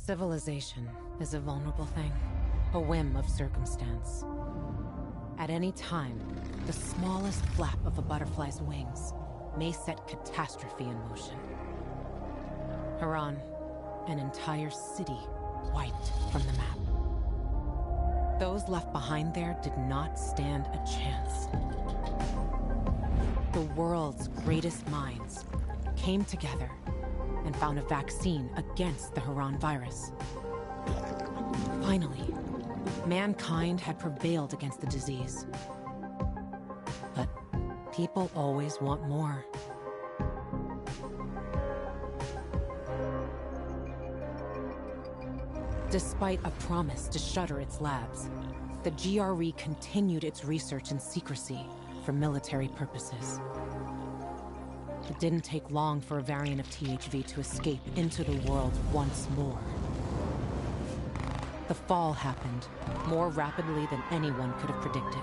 Civilization is a vulnerable thing, a whim of circumstance. At any time, the smallest flap of a butterfly's wings may set catastrophe in motion. Haran, an entire city wiped from the map. Those left behind there did not stand a chance. The world's greatest minds came together and found a vaccine against the Haran virus. Finally, mankind had prevailed against the disease. But people always want more. Despite a promise to shutter its labs, the GRE continued its research in secrecy for military purposes. It didn't take long for a variant of THV to escape into the world once more. The fall happened more rapidly than anyone could have predicted.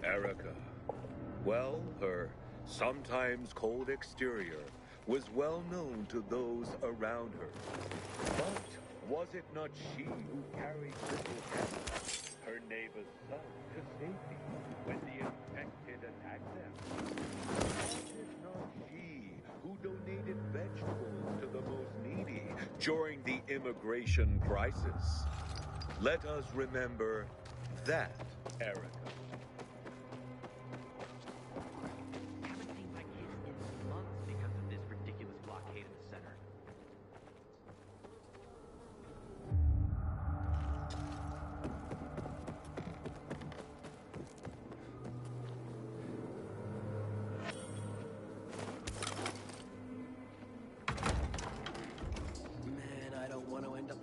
Erica. Well, her sometimes cold exterior was well known to those around her. But was it not she who carried little Hannah, her neighbor's son, to safety when the infected attacked them? Was it not she who donated vegetables to the most needy during the immigration crisis? Let us remember that, Erica.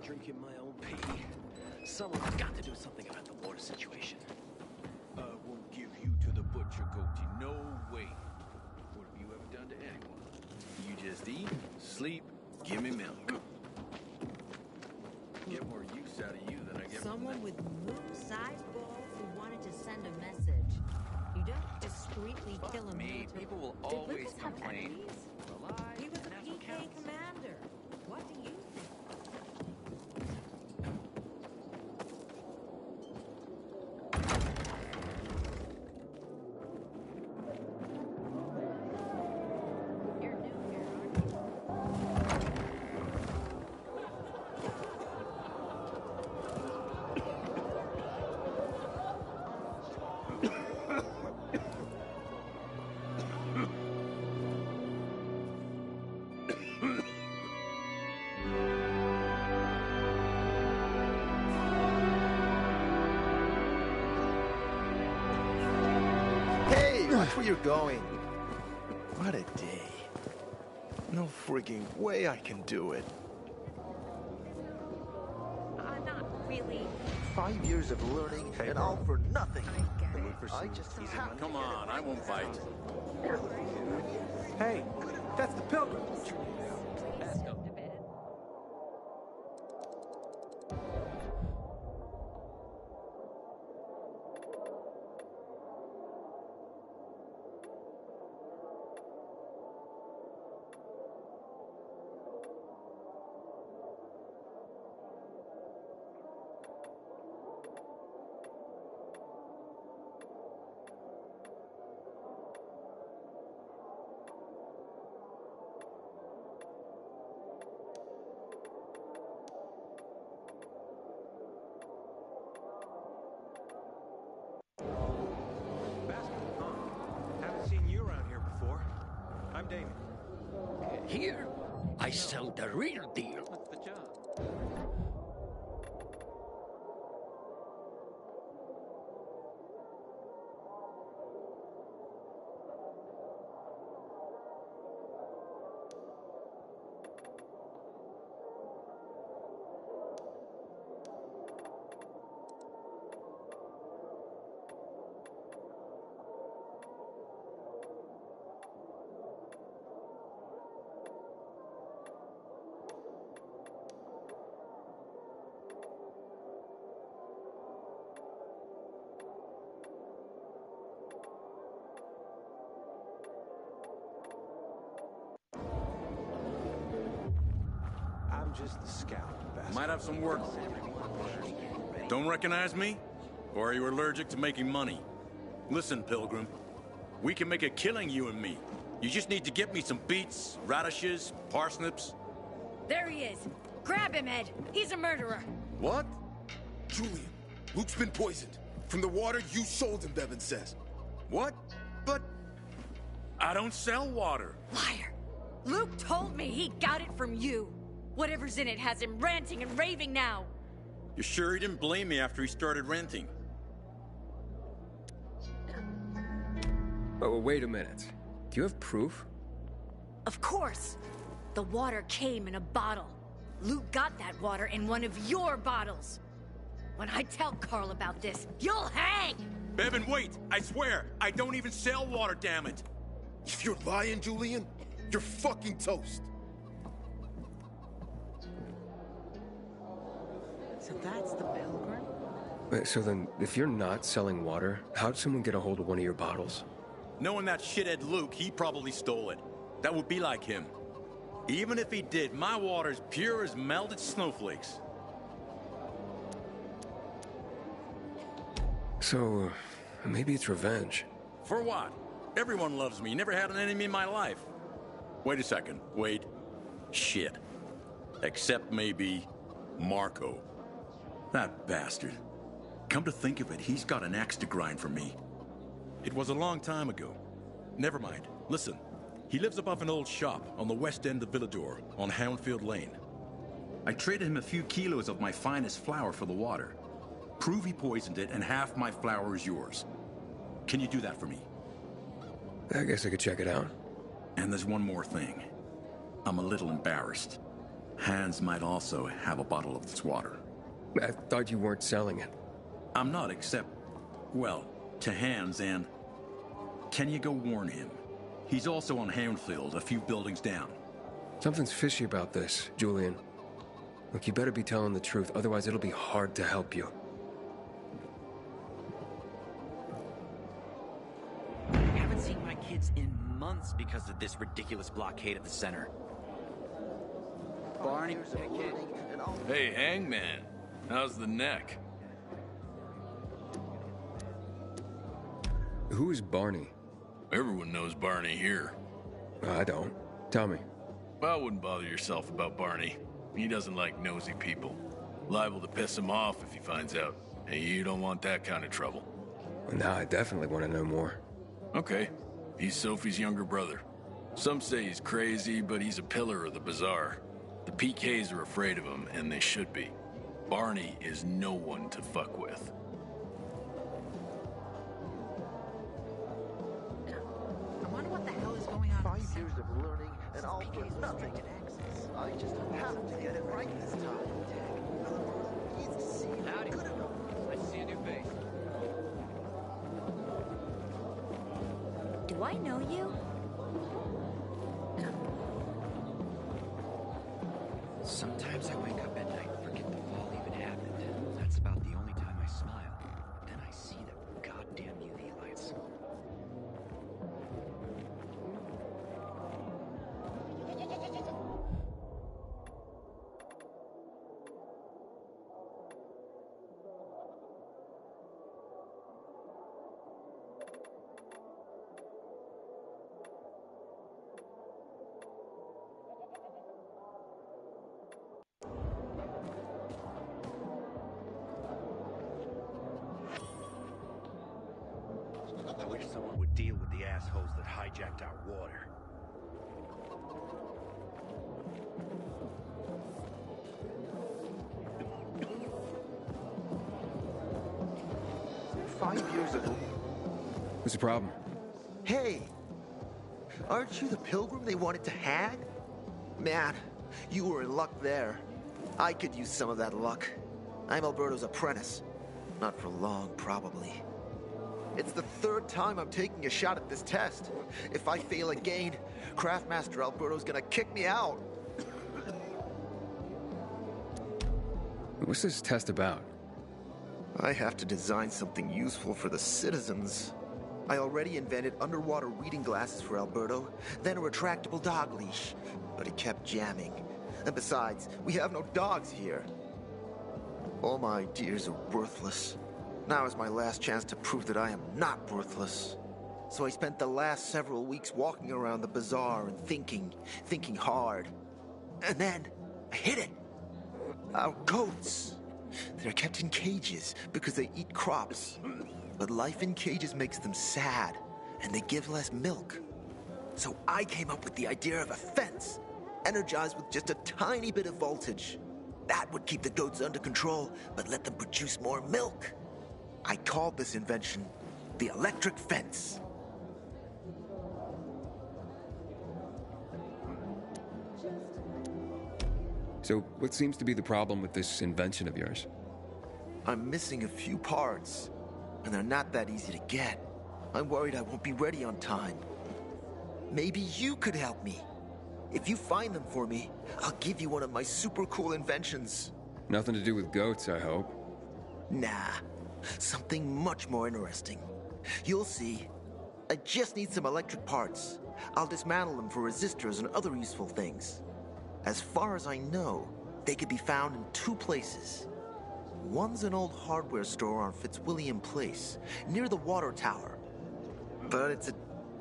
Drinking my own pee. Someone's got to do something about the water situation. I won't give you to the butcher, Goatee. No way. What have you ever done to anyone? You just eat, sleep, give me milk. Get more use out of you than I get from Someone that. with moon-sized balls who wanted to send a message. You don't discreetly kill a Me, military... people will Did always Lucas have complain. enemies? Well, He was a and that's what PK counts. commander. What do you think? You're new here, aren't you? Hey, watch where you're going. What a day. No freaking way I can do it. Not really. 5 years of learning and all for nothing. I just Come on, I won't bite. Hey, that's the Pilgrim. Let's go to bed. Haven't seen you around here before. I'm Damon. Here, I sell the real deal. What's the job? I'm just the scout. Bastard. Might have some work. Don't recognize me? Or are you allergic to making money? Listen, Pilgrim. We can make a killing, you and me. You just need to get me some beets, radishes, parsnips. There he is. Grab him, Ed. He's a murderer. What? Julian, Luke's been poisoned. From the water you sold him, Bevan says. What? But I don't sell water. Liar! Luke told me he got it from you. Whatever's in it has him ranting and raving now. You sure he didn't blame me after he started renting? Oh, wait a minute. Do you have proof? Of course. The water came in a bottle. Luke got that water in one of your bottles. When I tell Carl about this, you'll hang! Bevan, wait! I swear, I don't even sell water, damn it! If you're lying, Julian, you're fucking toast. So that's the Pilgrim? Wait, so then, if you're not selling water, how'd someone get a hold of one of your bottles? Knowing that shithead Luke, he probably stole it. That would be like him. Even if he did, my water's pure as melted snowflakes. So, maybe it's revenge. For what? Everyone loves me. Never had an enemy in my life. Wait a second. Wait. Shit. Except maybe Marco. That bastard. Come to think of it, he's got an axe to grind for me. It was a long time ago. Never mind. Listen. He lives above an old shop on the west end of Villador, on Houndfield Lane. I traded him a few kilos of my finest flour for the water. Prove he poisoned it, and half my flour is yours. Can you do that for me? I guess I could check it out. And there's one more thing. I'm a little embarrassed. Hans might also have a bottle of this water. I thought you weren't selling it. I'm not, except, well, to Hans, and can you go warn him? He's also on Houndfield, a few buildings down. Something's fishy about this, Julian. Look, you better be telling the truth, otherwise it'll be hard to help you. I haven't seen my kids in months because of this ridiculous blockade at the center. Barney, hey, Hangman. How's the neck? Who's Barney? Everyone knows Barney here. I don't. Tell me. I wouldn't bother yourself about Barney. He doesn't like nosy people. Liable to piss him off if he finds out. And you don't want that kind of trouble. Well, now I definitely want to know more. Okay. He's Sophie's younger brother. Some say he's crazy, but he's a pillar of the bazaar. The PKs are afraid of him, and they should be. Barney is no one to fuck with. I wonder what the hell is going on. 5 years of learning and all for nothing. I just have to get it right this time. Howdy. Nice to see a new face. Do I know you? Sometimes I wake up at night and forget the fall even happened. That's about the only time I smile. Then I see the goddamn UV lights. I wish someone would deal with the assholes that hijacked our water. Five years ago. What's the problem? Hey! Aren't you the pilgrim they wanted to hang? Man, you were in luck there. I could use some of that luck. I'm Alberto's apprentice. Not for long, probably. It's the third time I'm taking a shot at this test. If I fail again, Craftmaster Alberto's gonna kick me out. What's this test about? I have to design something useful for the citizens. I already invented underwater reading glasses for Alberto, then a retractable dog leash. But it kept jamming. And besides, we have no dogs here. All my ideas are worthless. Now is my last chance to prove that I am not worthless. So I spent the last several weeks walking around the bazaar and thinking hard. And then I hit it. Our coats. They're kept in cages because they eat crops. But life in cages makes them sad, and they give less milk. So I came up with the idea of a fence, energized with just a tiny bit of voltage. That would keep the goats under control, but let them produce more milk. I called this invention the electric fence. So, what seems to be the problem with this invention of yours? I'm missing a few parts, and they're not that easy to get. I'm worried I won't be ready on time. Maybe you could help me. If you find them for me, I'll give you one of my super cool inventions. Nothing to do with goats, I hope. Nah, something much more interesting. You'll see. I just need some electric parts. I'll dismantle them for resistors and other useful things. As far as I know, they could be found in two places. One's an old hardware store on Fitzwilliam Place, near the water tower. But it's a...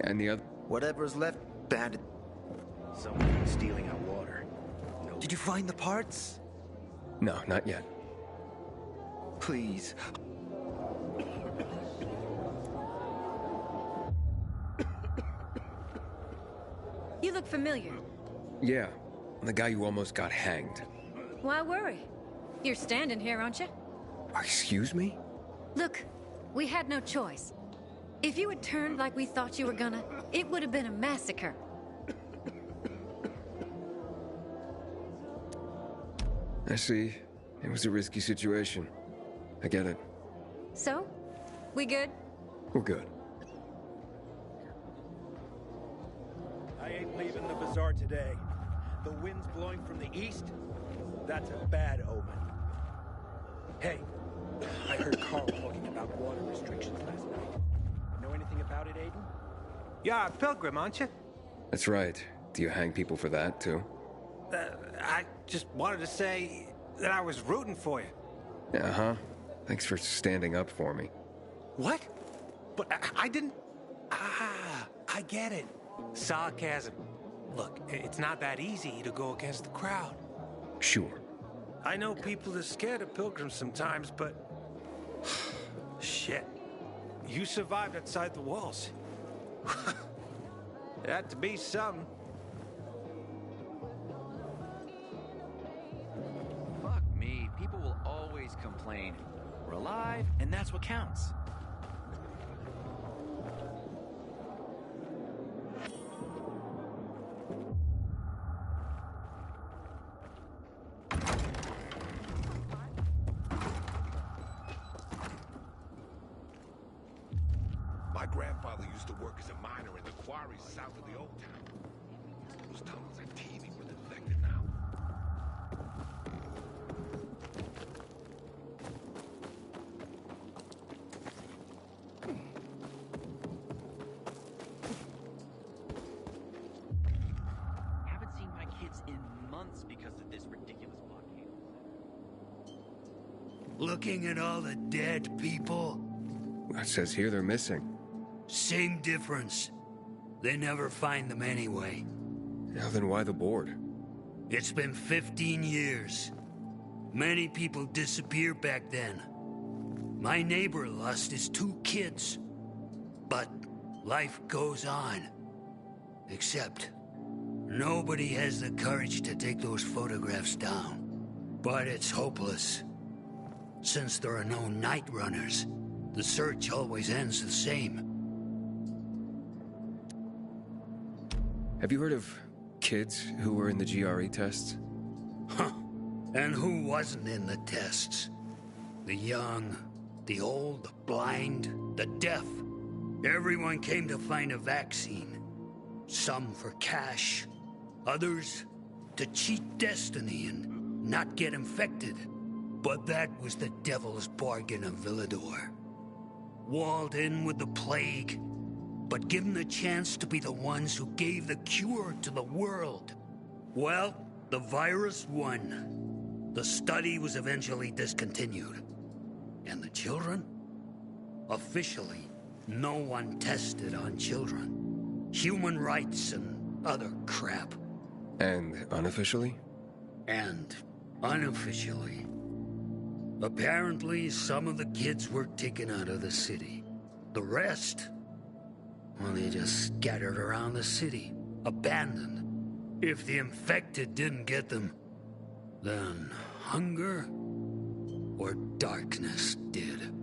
And the other? Whatever's left, bandit. Someone's stealing our water. No. Did you find the parts? No, not yet. Please. You look familiar. Yeah, I'm the guy who almost got hanged. Why worry? You're standing here, aren't you? Excuse me? Look, we had no choice. If you had turned like we thought you were gonna, it would have been a massacre. I see. It was a risky situation. I get it. So? We good? We're good. I ain't leaving the bazaar today. The wind's blowing from the east. That's a bad omen. Hey, I heard Carl talking about water restrictions last night. Know anything about it, Aiden? Yeah, Pilgrim, aren't you? That's right. Do you hang people for that, too? I just wanted to say that I was rooting for you. Uh-huh. Thanks for standing up for me. What? But I didn't... Ah, I get it. Sarcasm. Look, it's not that easy to go against the crowd. Sure. I know people are scared of pilgrims sometimes, but... Shit. You survived outside the walls. It had to be something. Fuck me. People will always complain. We're alive, and that's what counts. My grandfather used to work as a miner in the quarries south of the old town. Those tunnels are teeming with infected now. Haven't seen my kids in months because of this ridiculous blockade. Looking at all the dead people? It says here they're missing. Same difference. They never find them anyway. Now then why the board? It's been 15 years. Many people disappeared back then. My neighbor lost his 2 kids. But life goes on. Except, nobody has the courage to take those photographs down. But it's hopeless. Since there are no night runners, the search always ends the same. Have you heard of kids who were in the GRE tests? Huh. And who wasn't in the tests? The young, the old, the blind, the deaf. Everyone came to find a vaccine. Some for cash, others to cheat destiny and not get infected. But that was the devil's bargain of Villador. Walled in with the plague, but given the chance to be the ones who gave the cure to the world. Well, the virus won. The study was eventually discontinued. And the children? Officially, no one tested on children. Human rights and other crap. And unofficially? And unofficially, Apparently, some of the kids were taken out of the city. The rest, well, they just scattered around the city, abandoned. If the infected didn't get them, then hunger or darkness did.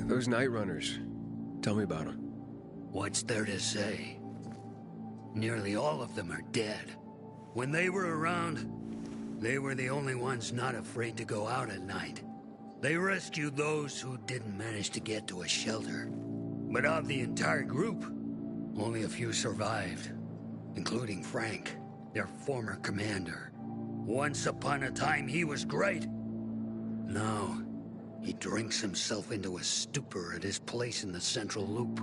Those Night Runners. Tell me about them. What's there to say? Nearly all of them are dead. When they were around, they were the only ones not afraid to go out at night. They rescued those who didn't manage to get to a shelter. But of the entire group, only a few survived, including Frank, their former commander. Once upon a time, he was great. Now, he drinks himself into a stupor at his place in the Central Loop.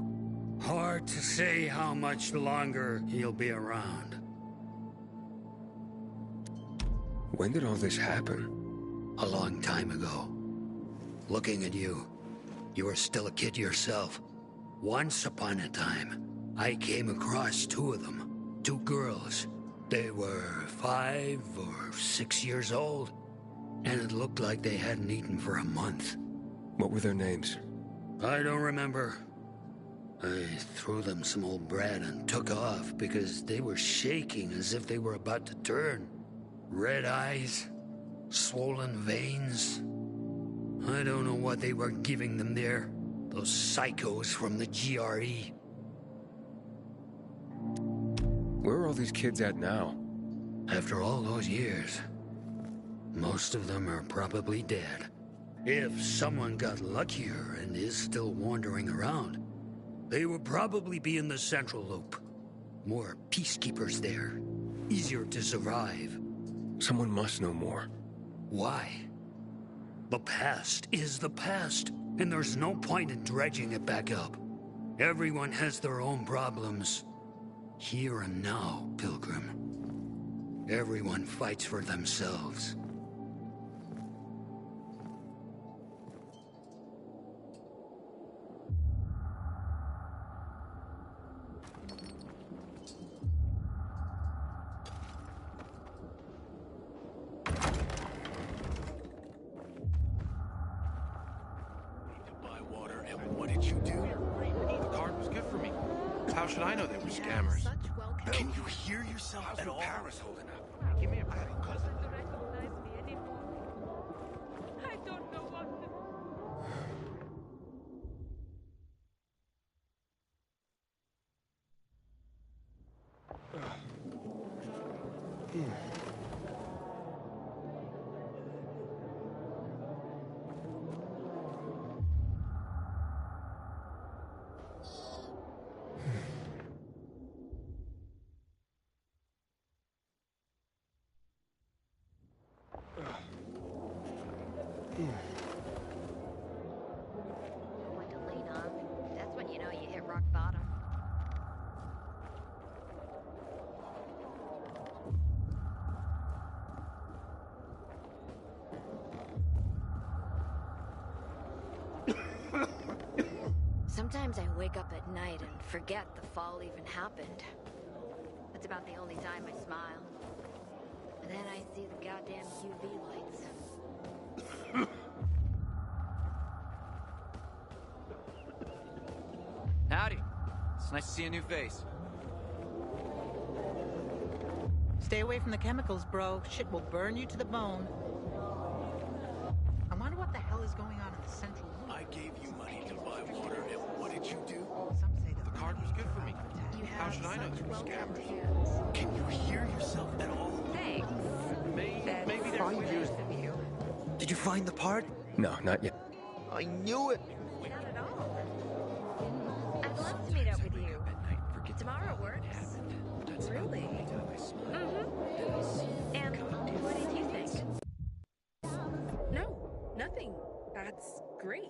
Hard to say how much longer he'll be around. When did all this happen? A long time ago. Looking at you, you were still a kid yourself. Once upon a time, I came across two of them. Two girls. They were 5 or 6 years old, and it looked like they hadn't eaten for a month. What were their names? I don't remember. I threw them some old bread and took off because they were shaking as if they were about to turn. Red eyes, swollen veins. I don't know what they were giving them there. Those psychos from the GRE. Where are all these kids at now? After all those years, most of them are probably dead. If someone got luckier and is still wandering around, they would probably be in the Central Loop. More peacekeepers there. Easier to survive. Someone must know more. Why? The past is the past, and there's no point in dredging it back up. Everyone has their own problems. Here and now, Pilgrim. Everyone fights for themselves. How should I know they were scammers? Can you hear yourself at all? Paris holding up? Give me a break. I don't know what to... One to lean on. That's when you know you hit rock bottom. Sometimes I wake up at night and forget the fall even happened. That's about the only time I smile. And then I see the goddamn UV lights. Howdy. It's nice to see a new face. Stay away from the chemicals, bro. Shit will burn you to the bone. I wonder what the hell is going on in the Central Loop. I gave you money to buy water, and what did you do? Some say The card was good for me. How should I know they were scammers? Can you hear yourself at all? Thanks. Maybe they're Find you. Did you find the part? No, not yet. I knew it. Not at all. I'd love to meet up with you. Tomorrow works. Really? Mm-hmm. And what did you think? No, nothing. That's great.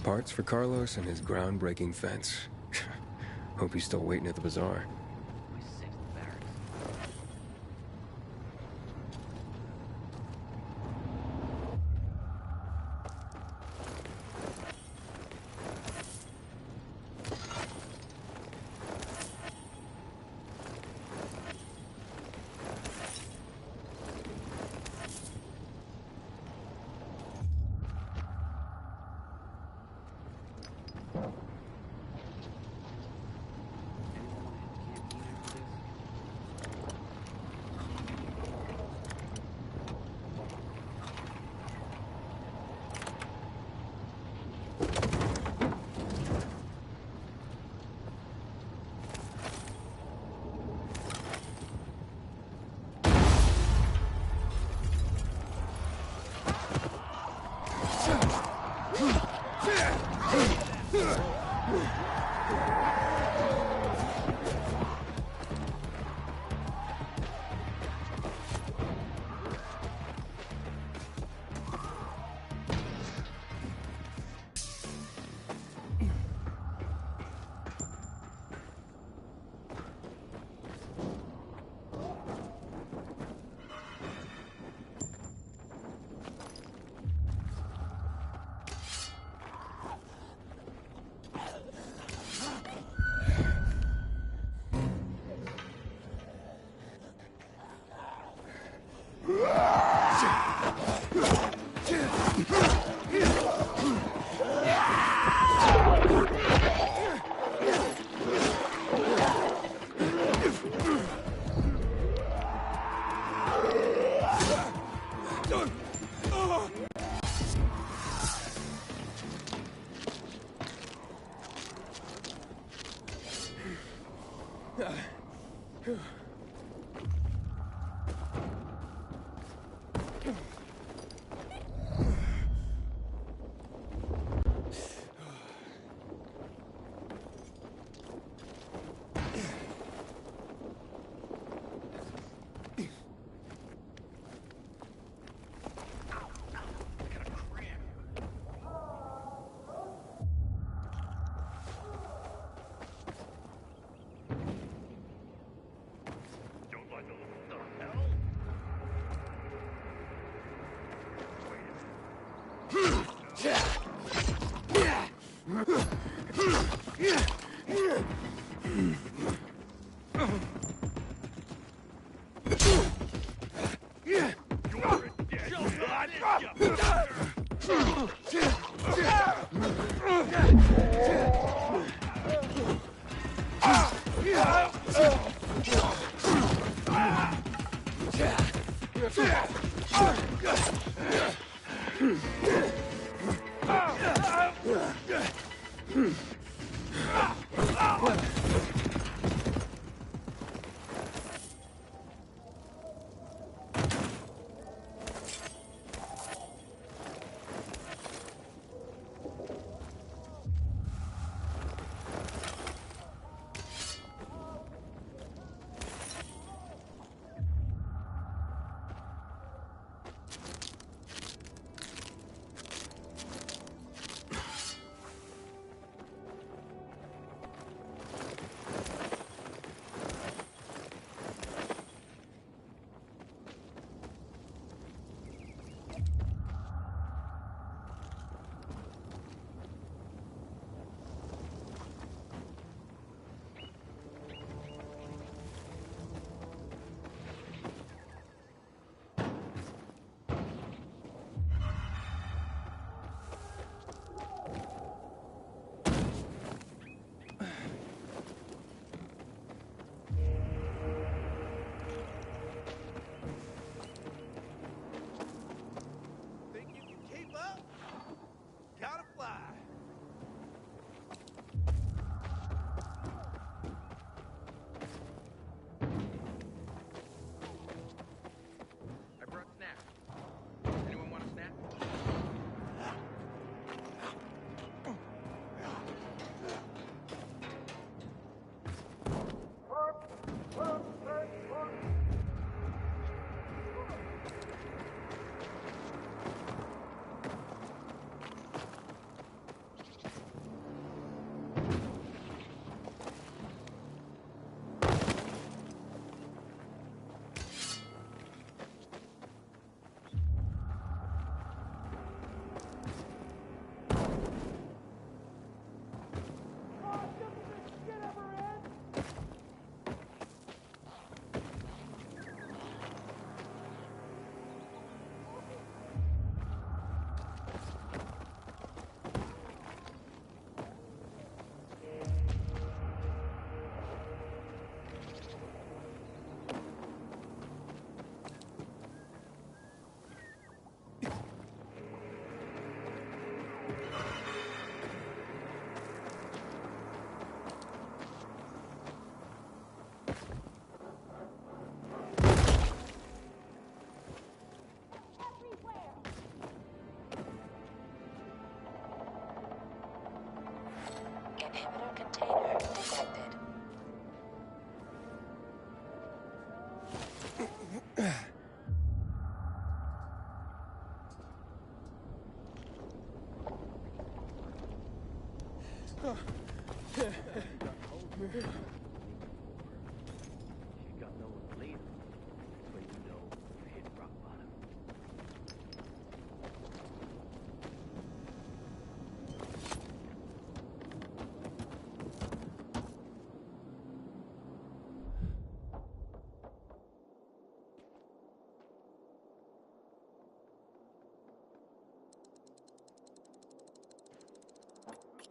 Parts for Carlos and his groundbreaking fence. Hope he's still waiting at the bazaar.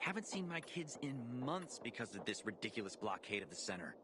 Haven't seen my kids in months because of this ridiculous blockade of the center.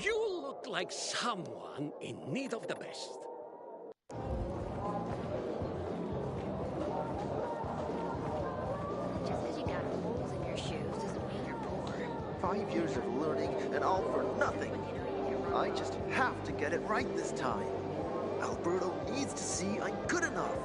You look like someone in need of the best. Just because you got holes in your shoes doesn't mean you're poor. 5 years of learning and all for nothing. I just have to get it right this time. Alberto needs to see I'm good enough.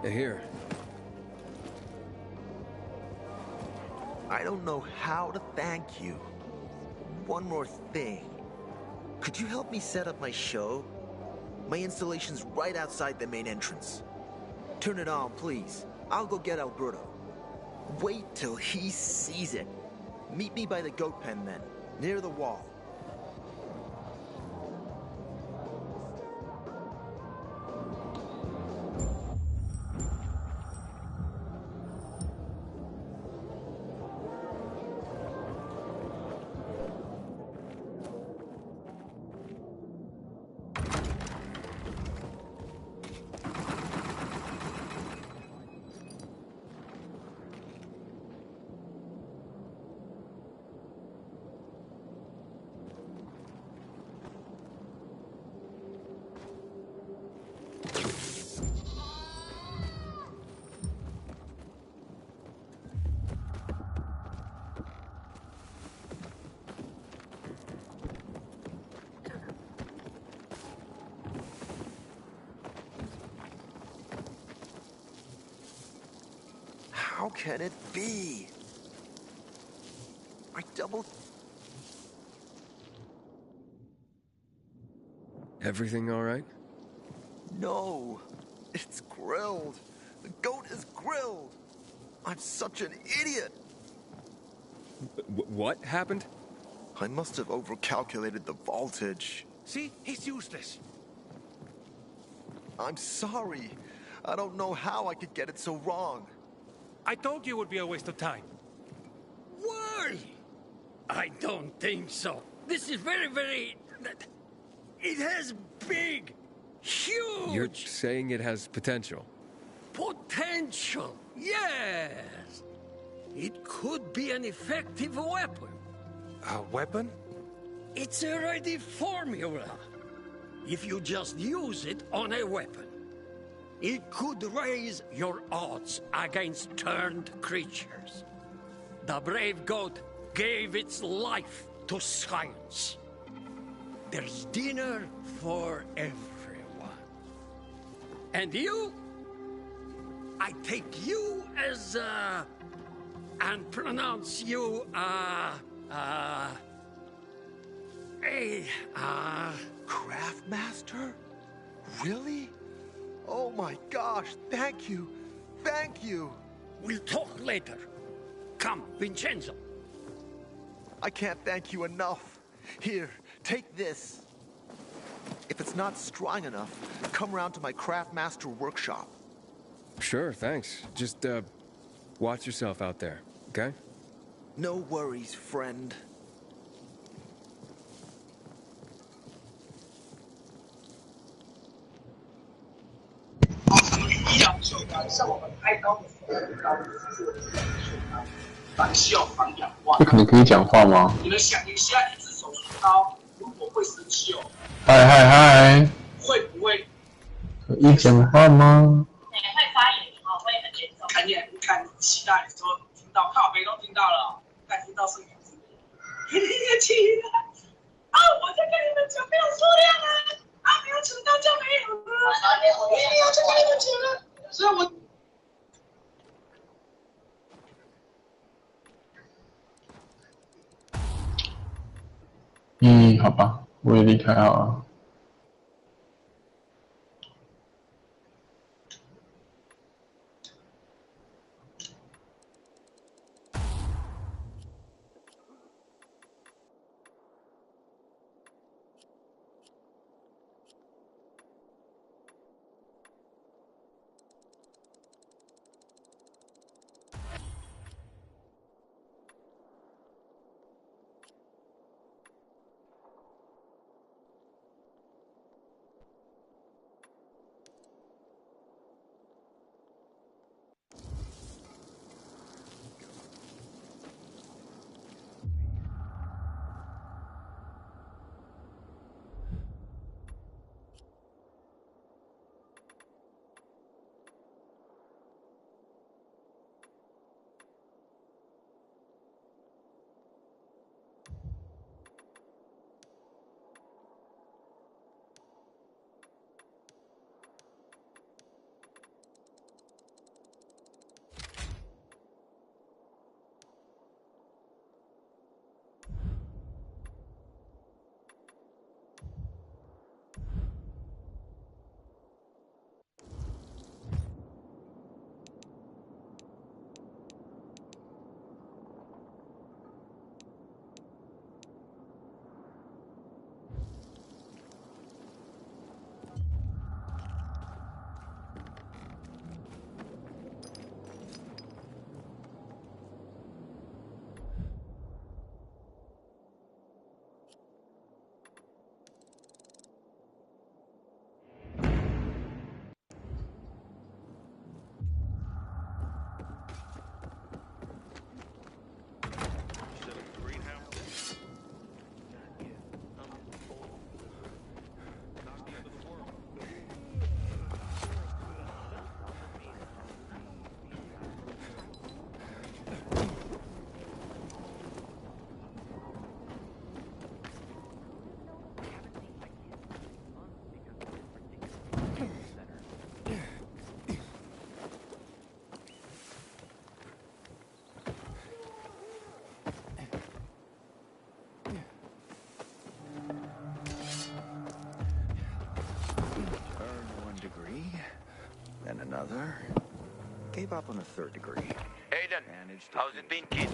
Here. I don't know how to thank you. One more thing. Could you help me set up my show? My installation's right outside the main entrance. Turn it on, please. I'll go get Alberto. Wait till he sees it. Meet me by the goat pen then, near the wall. How can it be? I doubled... Everything all right? No, it's grilled. The goat is grilled. I'm such an idiot. What happened? I must have overcalculated the voltage. See? He's useless. I'm sorry. I don't know how I could get it so wrong. I told you it would be a waste of time. Why? I don't think so. This is very... It has big, huge... You're saying it has potential? Potential, yes. It could be an effective weapon. A weapon? It's a ready formula. If you just use it on a weapon. It could raise your odds against turned creatures. The brave goat gave its life to science. There's dinner for everyone. And you? I take you as, and pronounce you, Craftmaster? Really? Oh my gosh, thank you. Thank you. We'll talk later. Come, Vincenzo. I can't thank you enough. Here, take this. If it's not strong enough, come round to my Craftmaster workshop. Sure, thanks. Just, watch yourself out there, okay? No worries, friend.你可以讲话吗？嗨嗨嗨！可以讲话吗？会发言哦，会很严重。看你期待说听到靠北都听到了，但听到是名字，你也期待啊！我在跟你们讲，没有数量啊，啊，没有迟到就没有了，我一定要去跟你们讲了，所以我。好吧，我也离开好了。Then another. Gave up on a third degree. Aiden, how's it been, kid?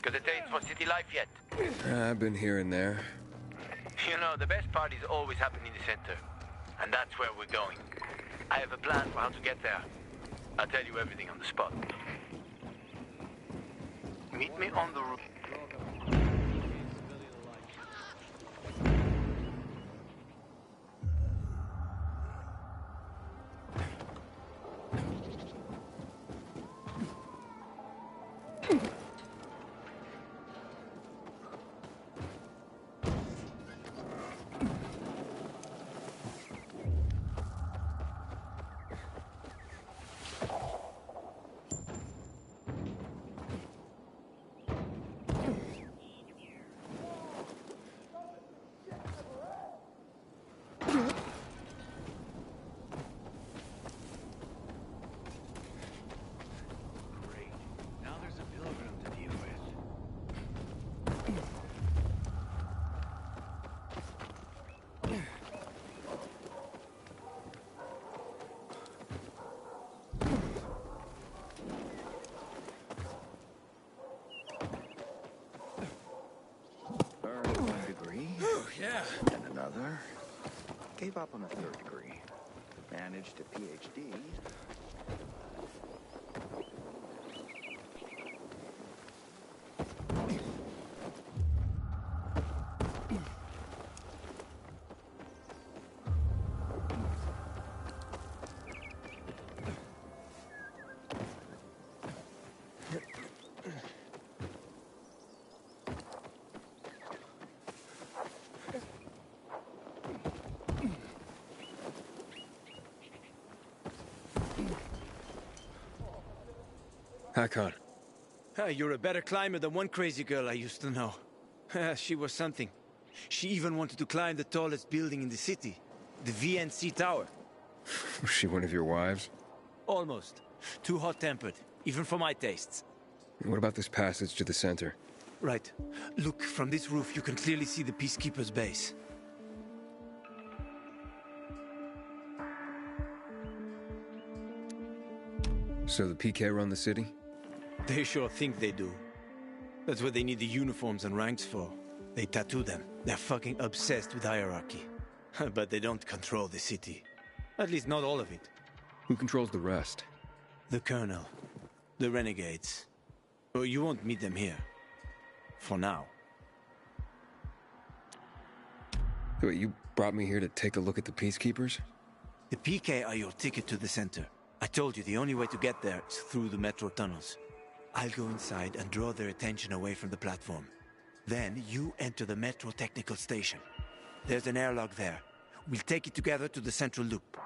Got a date for City Life yet? I've been here and there. You know, the best parties always happen in the center. And that's where we're going. I have a plan for how to get there. I'll tell you everything on the spot. Meet me on the roof. Gave up on a third degree. Managed a PhD. Hakon. You're a better climber than one crazy girl I used to know. She was something. She even wanted to climb the tallest building in the city, the VNC Tower. Was she one of your wives? Almost. Too hot-tempered, even for my tastes. What about this passage to the center? Right. Look, from this roof you can clearly see the Peacekeeper's base. So the PK run the city? They sure think they do. That's what they need the uniforms and ranks for. They tattoo them. They're fucking obsessed with hierarchy. But they don't control the city. At least not all of it. Who controls the rest? The Colonel. The Renegades. Well, you won't meet them here. For now. Wait, you brought me here to take a look at the Peacekeepers? The PK are your ticket to the center. I told you the only way to get there is through the metro tunnels. I'll go inside and draw their attention away from the platform. Then you enter the metro technical station. There's an airlock there. We'll take it together to the central loop.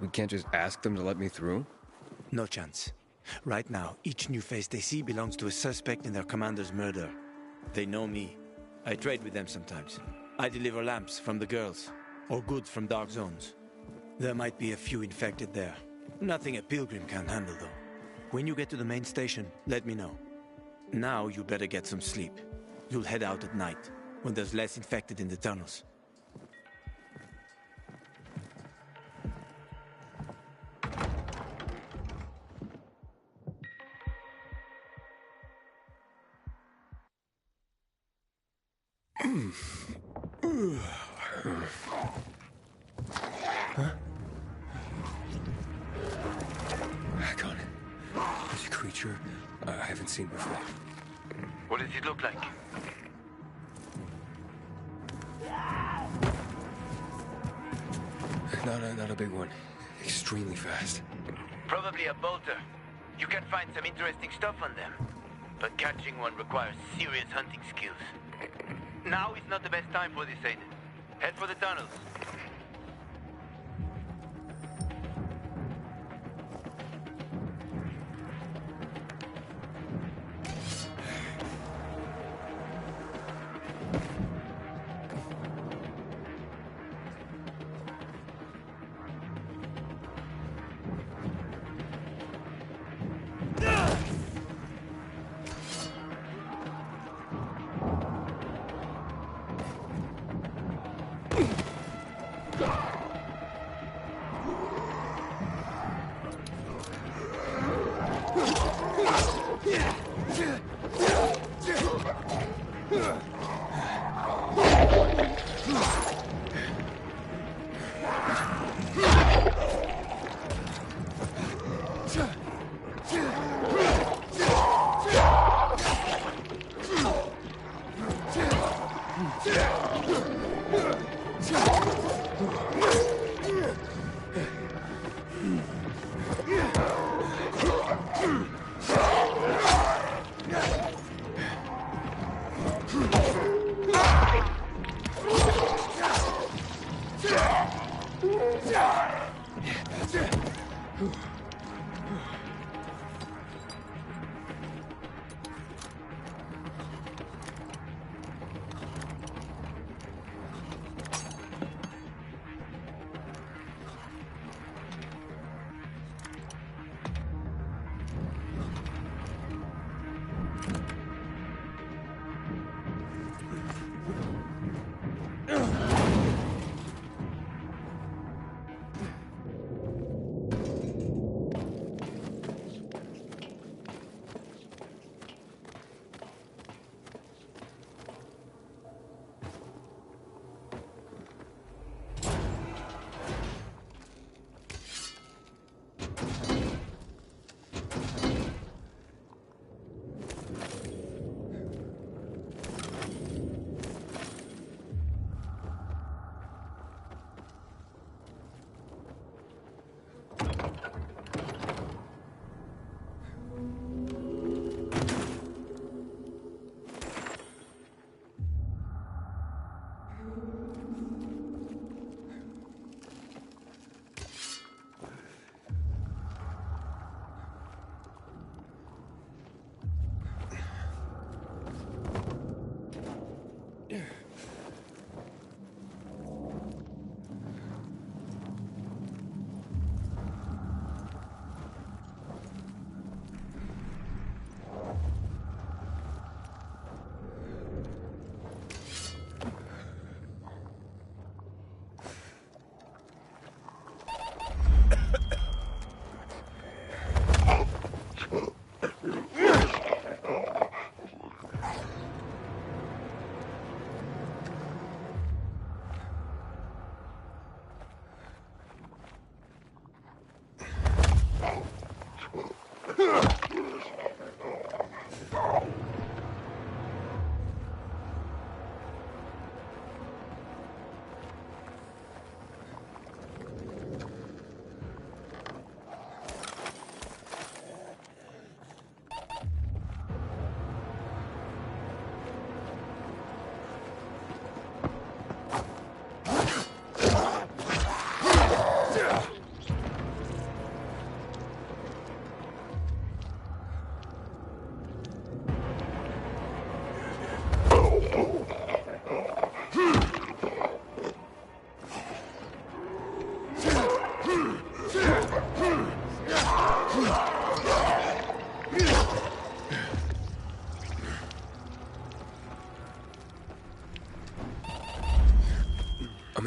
We can't just ask them to let me through? No chance. Right now, each new face they see belongs to a suspect in their commander's murder. They know me. I trade with them sometimes. I deliver lamps from the girls, or goods from dark zones. There might be a few infected there. Nothing a pilgrim can't handle, though. When you get to the main station, let me know. Now you better get some sleep. You'll head out at night, when there's less infected in the tunnels. Huh? Hakon. There's a creature I haven't seen before. What does it look like? Not a big one. Extremely fast. Probably a bolter. You can find some interesting stuff on them. But catching one requires serious hunting skills. Now is not the best time for this, Aiden. Head for the tunnels.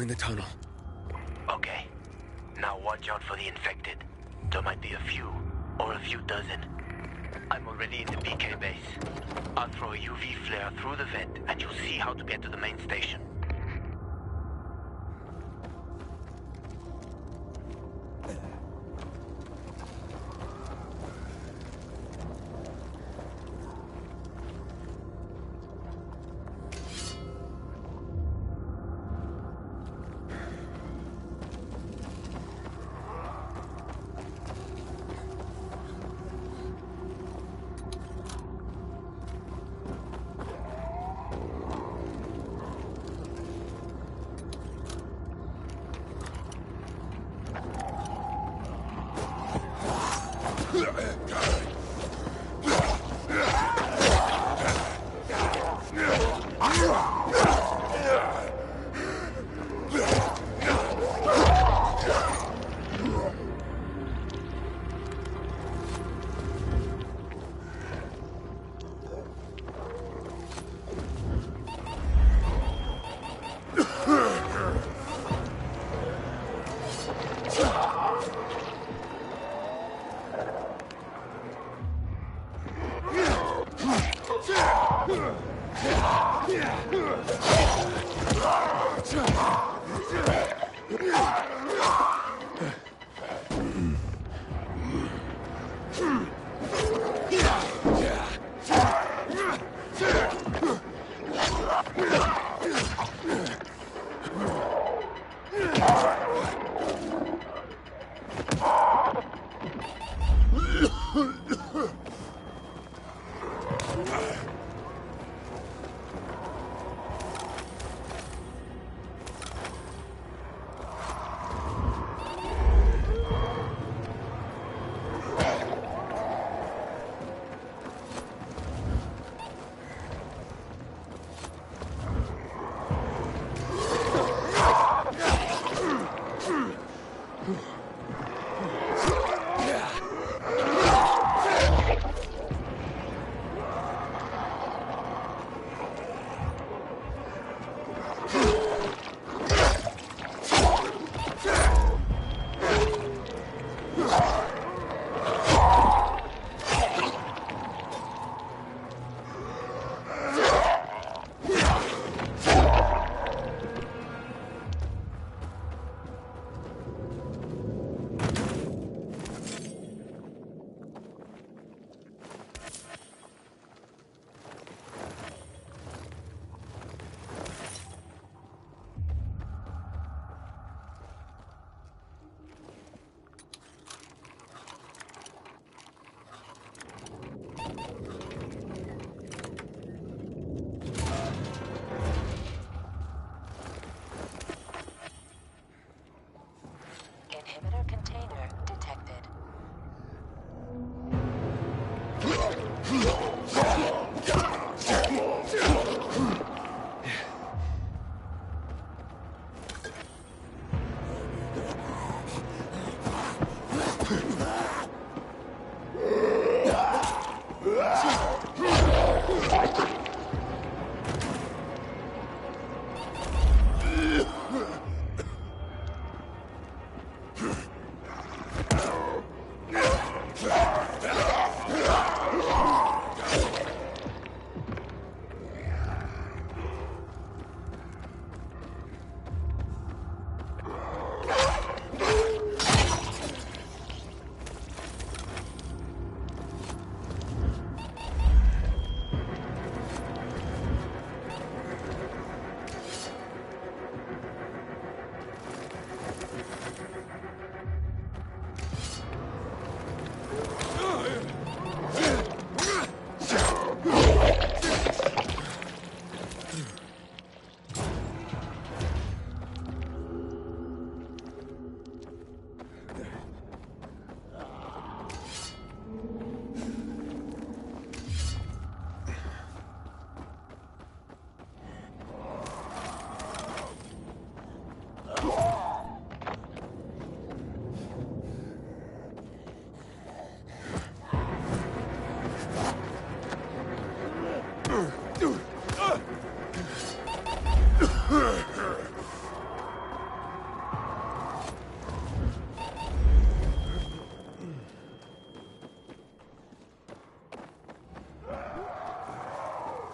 I'm in the tunnel. Okay. Now watch out for the infected. There might be a few, or a few dozen. I'm already in the PK base. I'll throw a UV flare through the vent, and you'll see how to get to the main station. Inhibitor container detected.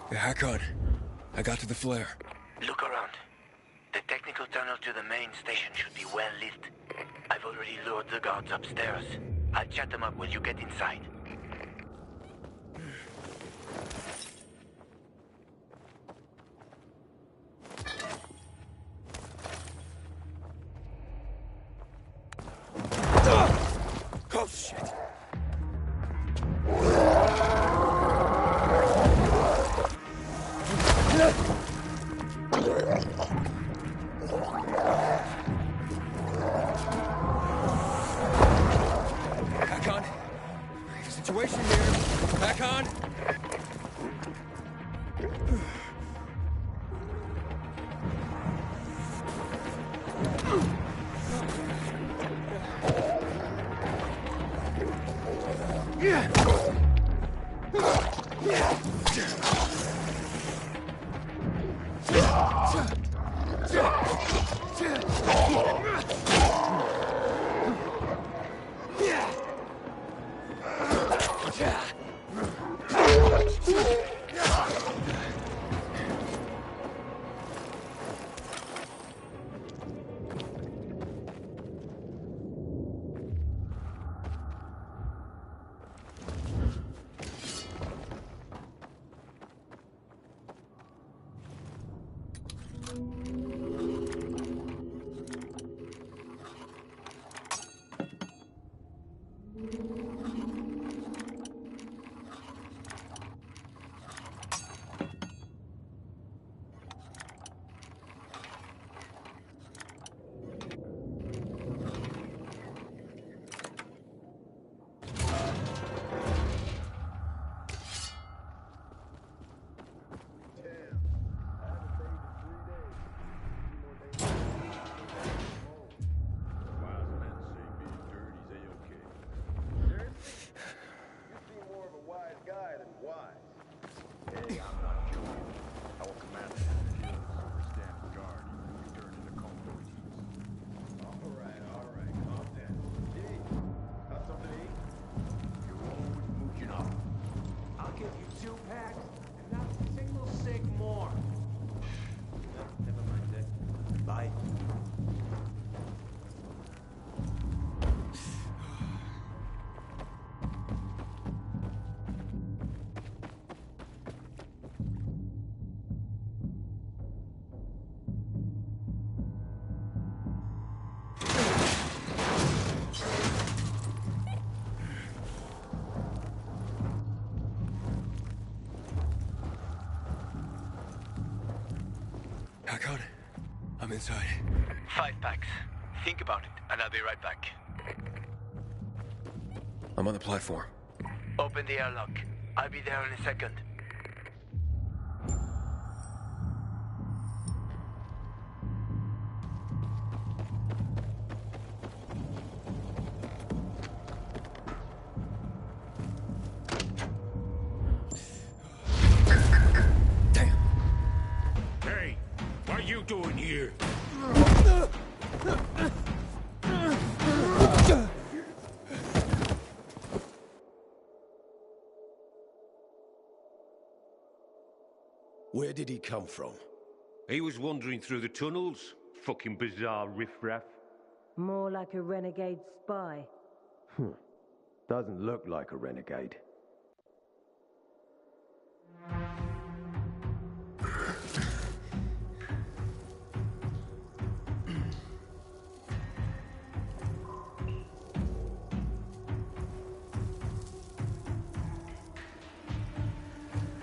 Yeah, Hakon. I got to the flare. Look around. The technical tunnel to the main station should be well lit. I've already lured the guards upstairs. I'll chat them up when you get inside. Oh, shit! Hakon! Situation here! Hakon! Hakon, I'm inside. 5 packs. Think about it, and I'll be right back. I'm on the platform. Open the airlock. I'll be there in a second. Hey, what are you doing here? Where did he come from? He was wandering through the tunnels. Fucking bizarre riffraff. More like a renegade spy. Doesn't look like a renegade.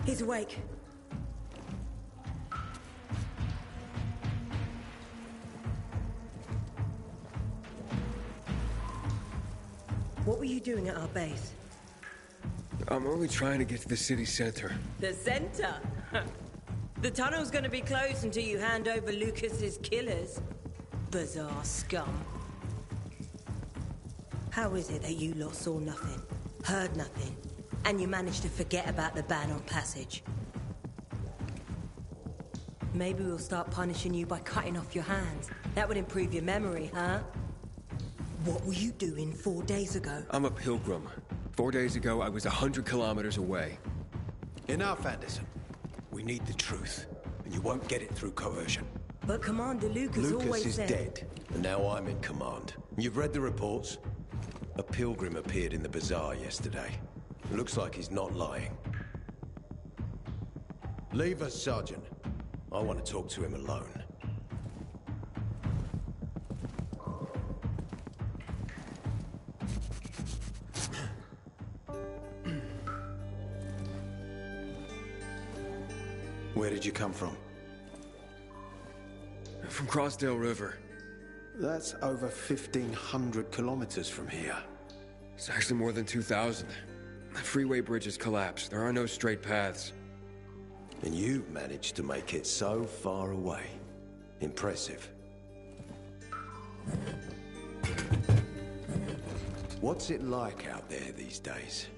He's awake. What were you doing at our base? I'm only trying to get to the city center. The center? The tunnel's gonna be closed until you hand over Lucas's killers. Bizarre scum. How is it that you lot saw nothing, heard nothing, and you managed to forget about the ban on passage? Maybe we'll start punishing you by cutting off your hands. That would improve your memory, huh? What were you doing 4 days ago? I'm a pilgrim. 4 days ago, I was 100 kilometers away. Enough, Anderson. We need the truth, and you won't get it through coercion. But Commander Lucas always is said... dead, and now I'm in command. You've read the reports? A pilgrim appeared in the bazaar yesterday. Looks like he's not lying. Leave us, Sergeant. I want to talk to him alone. Where did you come from? From Crossdale River. That's over 1,500 kilometers from here. It's actually more than 2,000. The freeway bridge has collapsed. There are no straight paths. And you've managed to make it so far away. Impressive. What's it like out there these days?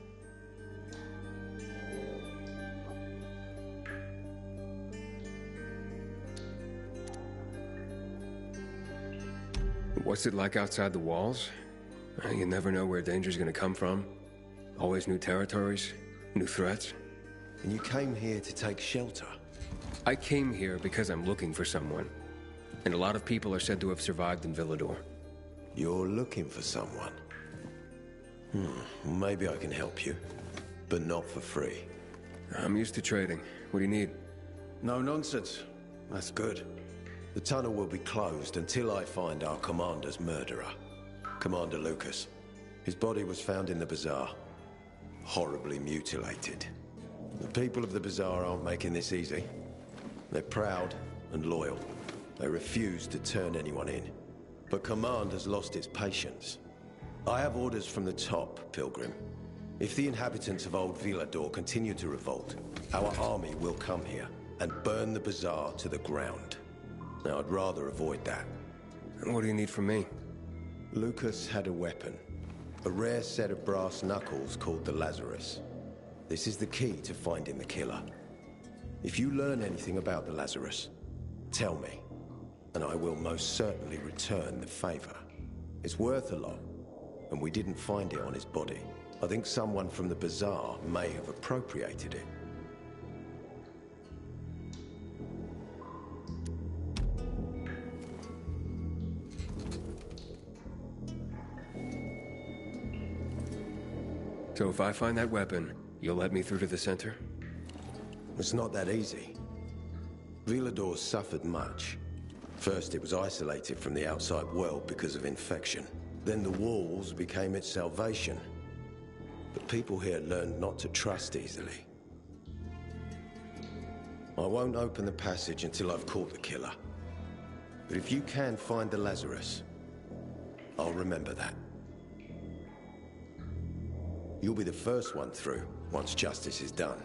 What's it like outside the walls? You never know where danger's gonna come from. Always new territories, new threats. And you came here to take shelter? I came here because I'm looking for someone. And a lot of people are said to have survived in Villador. You're looking for someone? Maybe I can help you. But not for free. I'm used to trading. What do you need? No nonsense. That's good. The tunnel will be closed until I find our commander's murderer. Commander Lucas. His body was found in the bazaar. Horribly mutilated. The people of the bazaar aren't making this easy. They're proud and loyal. They refuse to turn anyone in. But command has lost its patience. I have orders from the top, Pilgrim. If the inhabitants of Old Villador continue to revolt, our army will come here and burn the bazaar to the ground. Now, I'd rather avoid that. And what do you need from me? Lucas had a weapon. A rare set of brass knuckles called the Lazarus. This is the key to finding the killer. If you learn anything about the Lazarus, tell me, and I will most certainly return the favor. It's worth a lot, and we didn't find it on his body. I think someone from the bazaar may have appropriated it. So if I find that weapon, you'll let me through to the center? It's not that easy. Villador suffered much. First, it was isolated from the outside world because of infection. Then the walls became its salvation. But people here learned not to trust easily. I won't open the passage until I've caught the killer. But if you can find the Lazarus, I'll remember that. You'll be the first one through, once justice is done.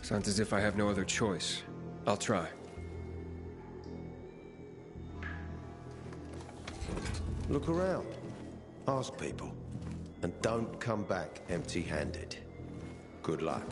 Sounds as if I have no other choice. I'll try. Look around. Ask people. And don't come back empty-handed. Good luck.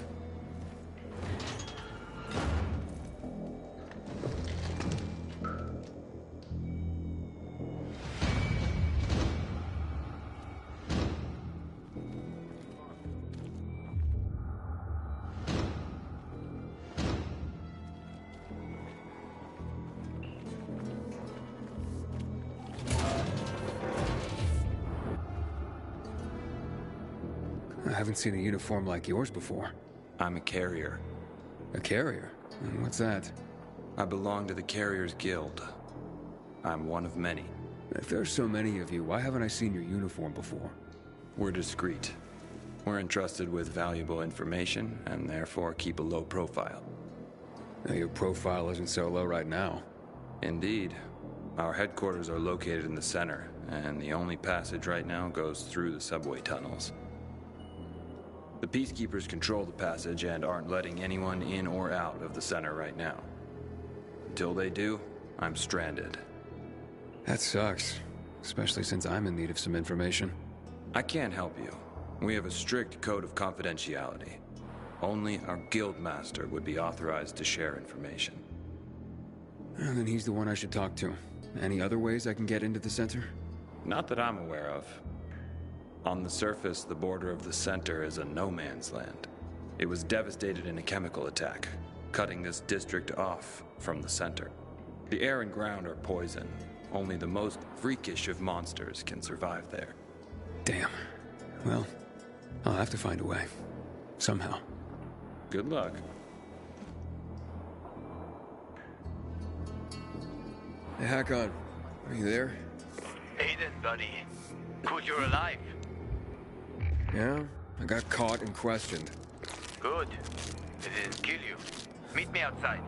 I haven't seen a uniform like yours before. I'm a carrier. A carrier? What's that? I belong to the Carriers Guild. I'm one of many. If there's so many of you, why haven't I seen your uniform before? We're discreet. We're entrusted with valuable information, and therefore keep a low profile. Now, your profile isn't so low right now. Indeed. Our headquarters are located in the center, and the only passage right now goes through the subway tunnels. The Peacekeepers control the passage and aren't letting anyone in or out of the center right now. Until they do, I'm stranded. That sucks, especially since I'm in need of some information. I can't help you. We have a strict code of confidentiality. Only our guildmaster would be authorized to share information. Well, then he's the one I should talk to. Any other ways I can get into the center? Not that I'm aware of. On the surface, the border of the center is a no-man's land. It was devastated in a chemical attack, cutting this district off from the center. The air and ground are poison. Only the most freakish of monsters can survive there. Damn. Well, I'll have to find a way. Somehow. Good luck. Hey, Hakon. Are you there? Aiden, buddy. Good you're alive. Yeah? I got caught and questioned. Good. It didn't kill you. Meet me outside.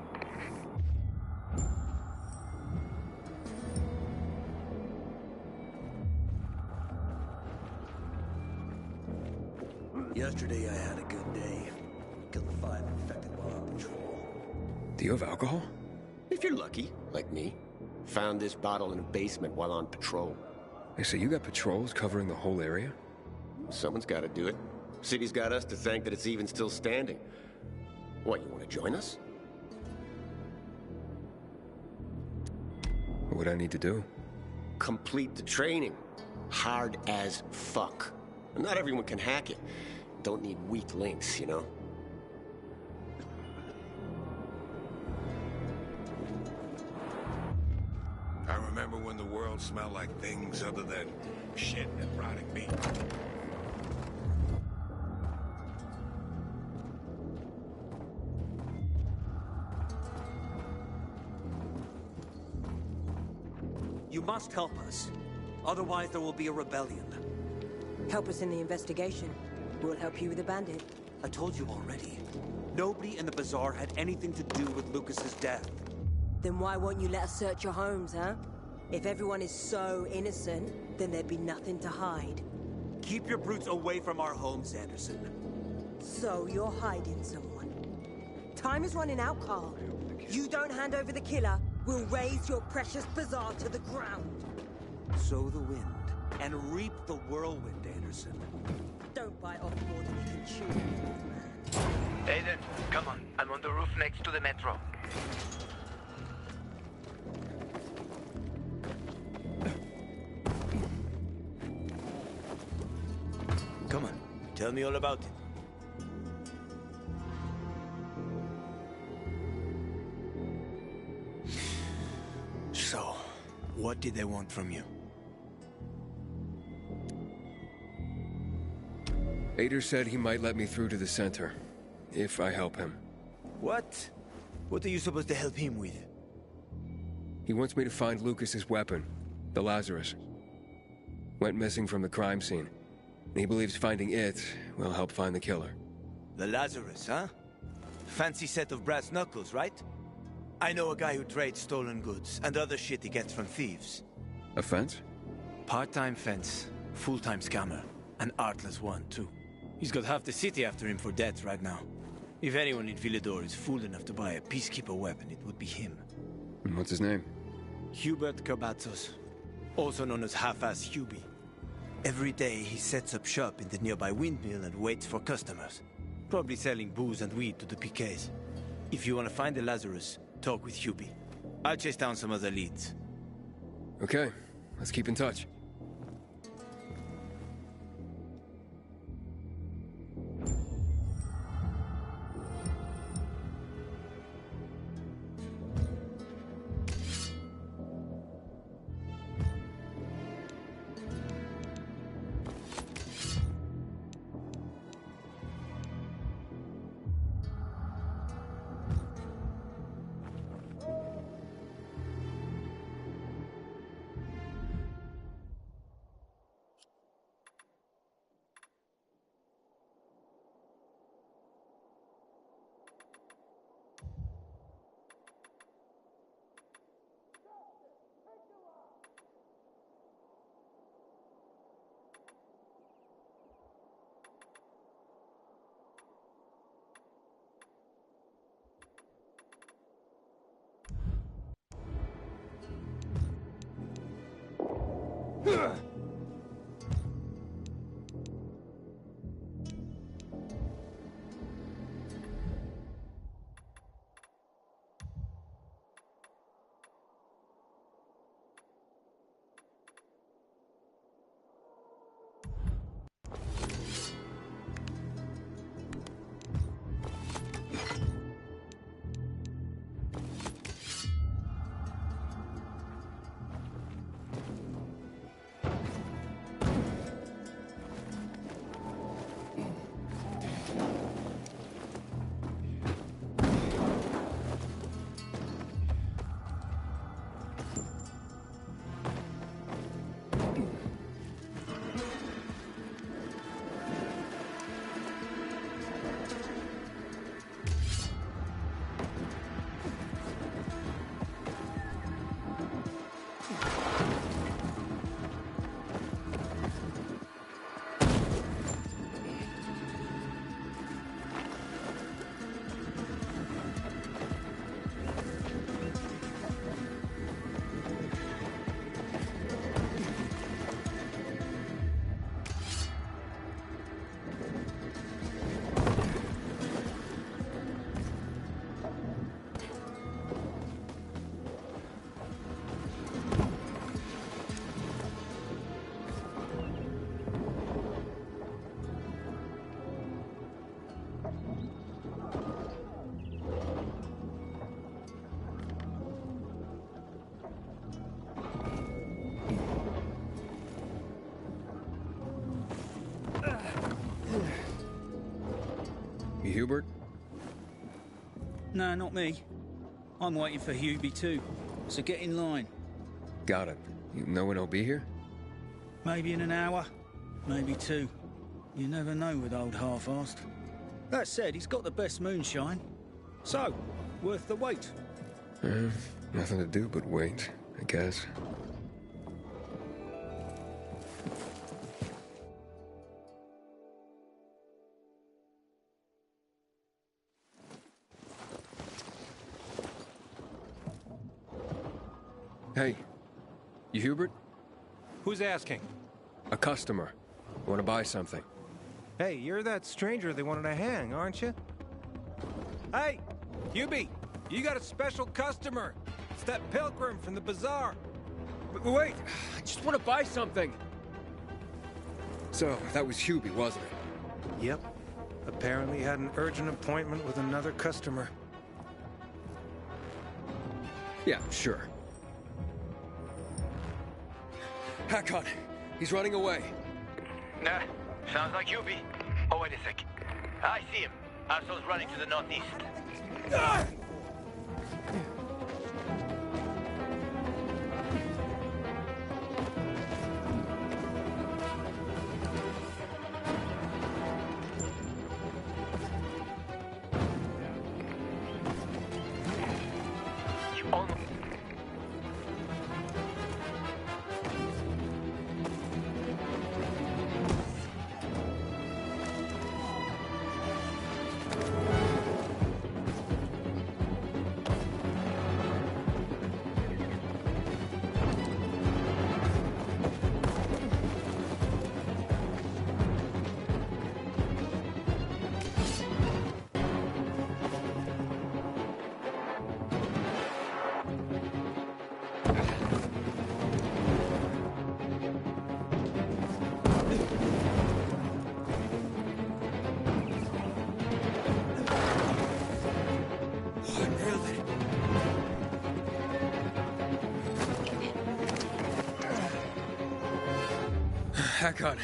Yesterday I had a good day. Killed 5 infected while on patrol. Do you have alcohol? If you're lucky, like me. Found this bottle in a basement while on patrol. Hey, so you got patrols covering the whole area? Someone's got to do it. City's got us to thank that it's even still standing. What, you want to join us? What would I need to do? Complete the training. Hard as fuck. Not everyone can hack it. Don't need weak links, you know? I remember when the world smelled like things other than shit and rotting meat. You must help us. Otherwise there will be a rebellion. Help us in the investigation. We'll help you with the bandit. I told you already. Nobody in the bazaar had anything to do with Lucas's death. Then why won't you let us search your homes, huh? If everyone is so innocent, then there'd be nothing to hide. Keep your brutes away from our homes, Anderson. So you're hiding someone. Time is running out, Carl. You don't hand over the killer, we'll raise your precious bazaar to the ground. Sow the wind and reap the whirlwind, Anderson. Don't bite off more than you can chew, man. Aiden, come on. I'm on the roof next to the metro. Come on. Tell me all about it. So, what did they want from you? Ader said he might let me through to the center, if I help him. What? What are you supposed to help him with? He wants me to find Lucas's weapon, the Lazarus. Went missing from the crime scene. He believes finding it will help find the killer. The Lazarus, huh? Fancy set of brass knuckles, right? I know a guy who trades stolen goods and other shit he gets from thieves. A fence? Part-time fence, full-time scammer. An artless one, too. He's got half the city after him for debts right now. If anyone in Villador is fool enough to buy a peacekeeper weapon, it would be him. And what's his name? Hubert Carbatzos, also known as Half-Ass Hubie. Every day he sets up shop in the nearby windmill and waits for customers. Probably selling booze and weed to the PKs. If you want to find the Lazarus, talk with Hubie. I'll chase down some other leads. Okay, let's keep in touch. You Hubert? No, not me. I'm waiting for Hubie too, so get in line. Got it. You know when he'll be here? Maybe in an hour, maybe two. You never know with old Half-Assed. That said, he's got the best moonshine. So, worth the wait. Nothing to do but wait, I guess. Hey, you Hubert? Who's asking? A customer. Want to buy something. Hey, you're that stranger they wanted to hang, aren't you? Hey, Hubie, you got a special customer. It's that pilgrim from the bazaar. Wait, I just want to buy something. So, that was Hubie, wasn't it? Yep. Apparently had an urgent appointment with another customer. Yeah, sure. Hakon, he's running away. Nah, sounds like Hubie. Oh, wait a sec. I see him. Arso's running to the northeast. Ah! Hakon.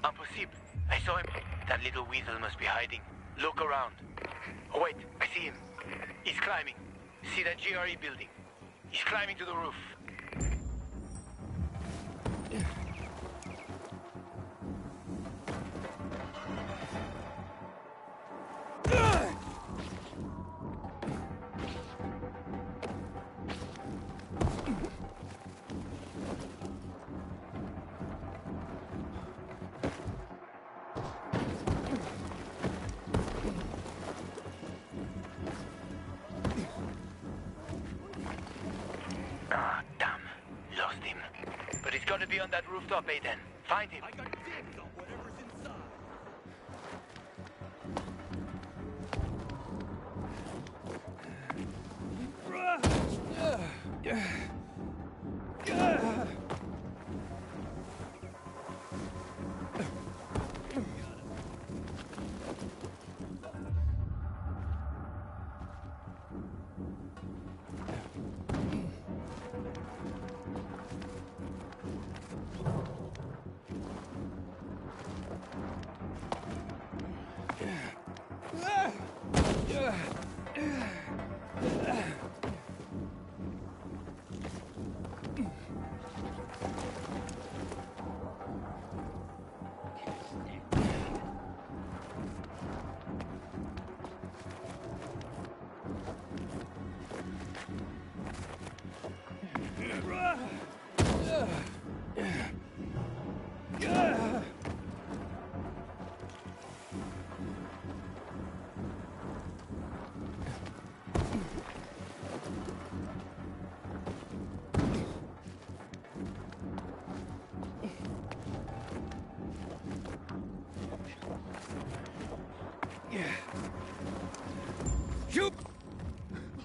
Impossible. I saw him. That little weasel must be hiding. Look around. Oh, wait, I see him. He's climbing. See that GRE building? He's climbing to the roof. To be on that rooftop, Aiden. Find him. I got dibs on whatever's inside.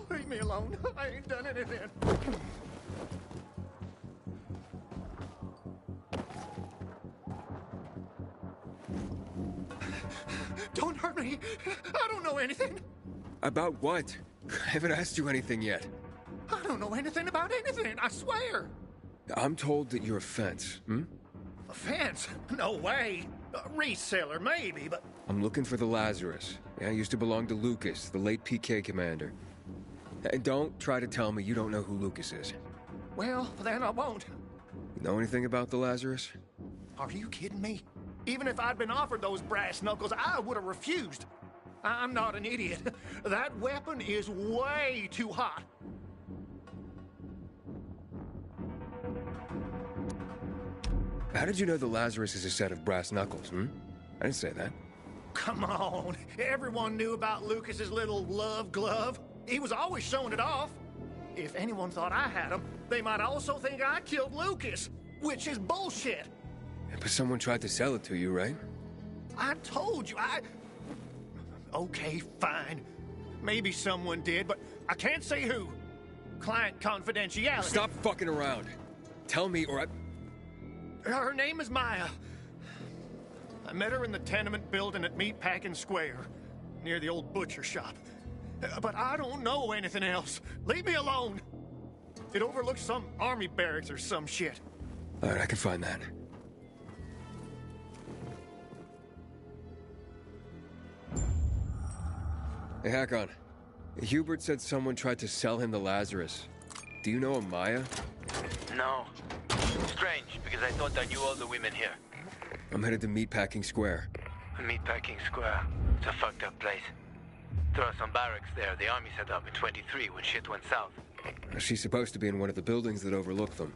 Leave me alone. I ain't done anything. Don't hurt me. I don't know anything. About what? I haven't asked you anything yet. I don't know anything about anything, I swear. I'm told that you're a fence, A fence? No way. A reseller, maybe, but... I'm looking for the Lazarus. Yeah, used to belong to Lucas, the late PK commander. And don't try to tell me you don't know who Lucas is. Well, then I won't. You know anything about the Lazarus? Are you kidding me? Even if I'd been offered those brass knuckles, I would have refused. I'm not an idiot. That weapon is way too hot. How did you know the Lazarus is a set of brass knuckles, I didn't say that. Come on. Everyone knew about Lucas's little love glove. He was always showing it off. If anyone thought I had him, they might also think I killed Lucas, which is bullshit. But someone tried to sell it to you, right? I told you, Okay, fine. Maybe someone did, but I can't say who. Client confidentiality. Stop fucking around. Tell me or I... Her name is Maya. I met her in the tenement building at Meatpacking Square, near the old butcher shop. But I don't know anything else. Leave me alone. It overlooks some army barracks or some shit. All right, I can find that. Hey, Hakon. Hubert said someone tried to sell him the Lazarus. Do you know a Maya? No. Strange, because I thought I knew all the women here. I'm headed to Meatpacking Square. Meatpacking Square. It's a fucked up place. There are some barracks there the army set up in 23 when shit went south. She's supposed to be in one of the buildings that overlook them.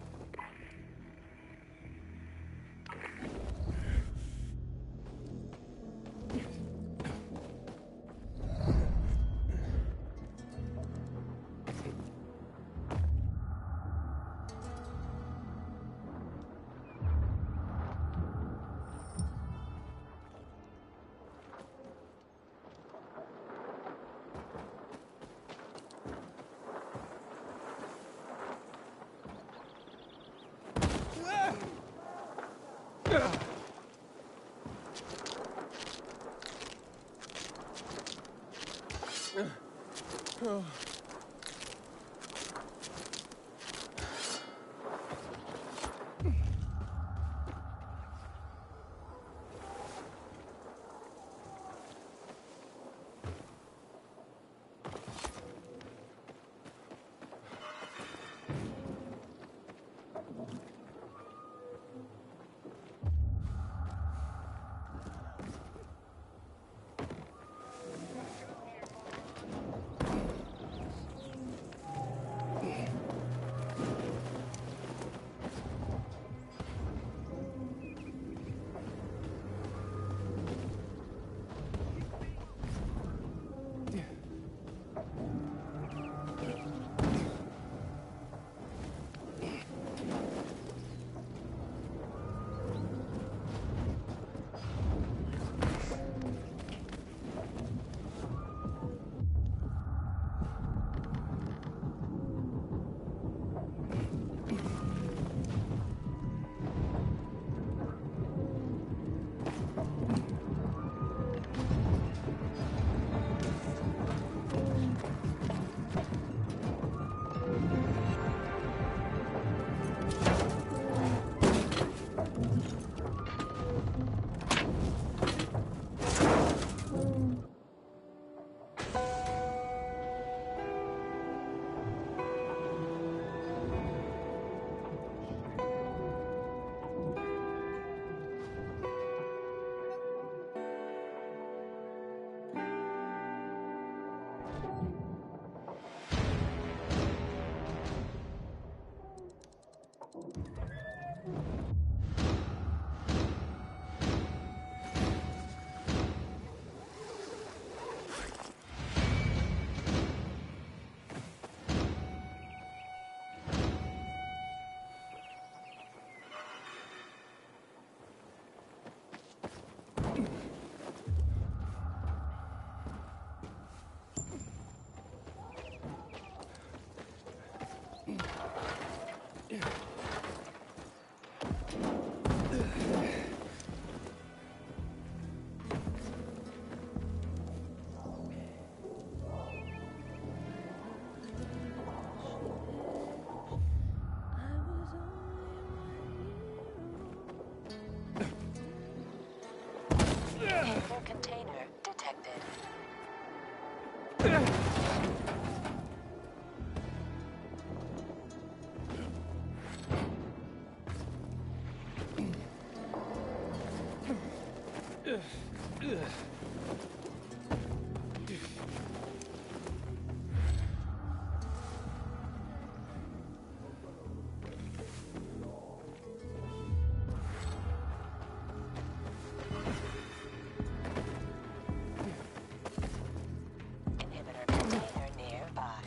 Inhibitor container nearby.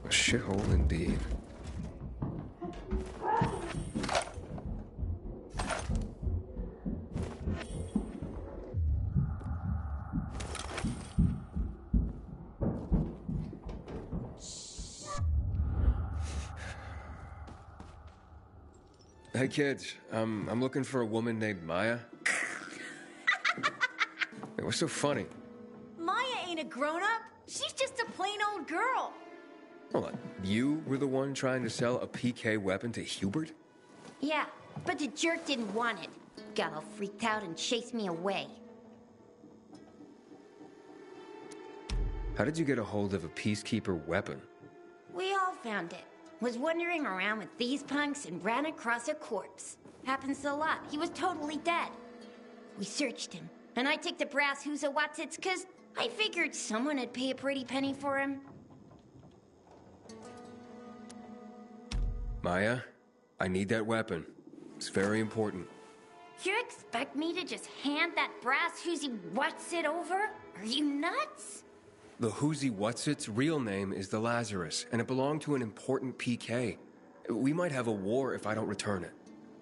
A shithole indeed. Hey kids, I'm looking for a woman named Maya. Hey, what's so funny? Maya ain't a grown-up. She's just a plain old girl. Hold on, you were the one trying to sell a PK weapon to Hubert? Yeah, but the jerk didn't want it. Got all freaked out and chased me away. How did you get a hold of a Peacekeeper weapon? We all found it. Was wandering around with these punks and ran across a corpse. Happens a lot. He was totally dead. We searched him, and I took the brass Huzawatsits because I figured someone would pay a pretty penny for him. Maya, I need that weapon. It's very important. You expect me to just hand that brass Huzawatsits over? Are you nuts? The Huzawatsits' real name is the Lazarus, and it belonged to an important PK. We might have a war if I don't return it.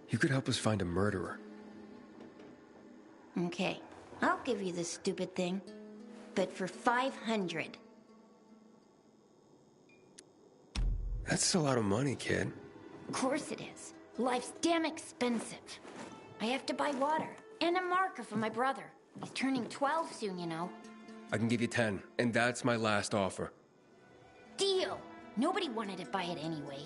You could help us find a murderer. Okay, I'll give you this stupid thing, but for 500. That's a lot of money, kid. Of course it is. Life's damn expensive. I have to buy water and a marker for my brother. He's turning 12 soon, you know. I can give you 10, and that's my last offer. Deal! Nobody wanted to buy it anyway.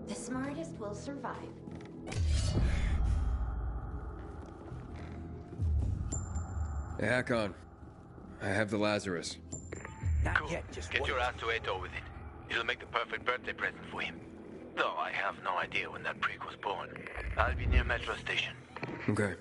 The smartest will survive. Hey, Hakon. I have the Lazarus. Cool. Get your ass to Ato with it. It'll make the perfect birthday present for him. Though I have no idea when that prick was born. I'll be near Metro Station. Okay.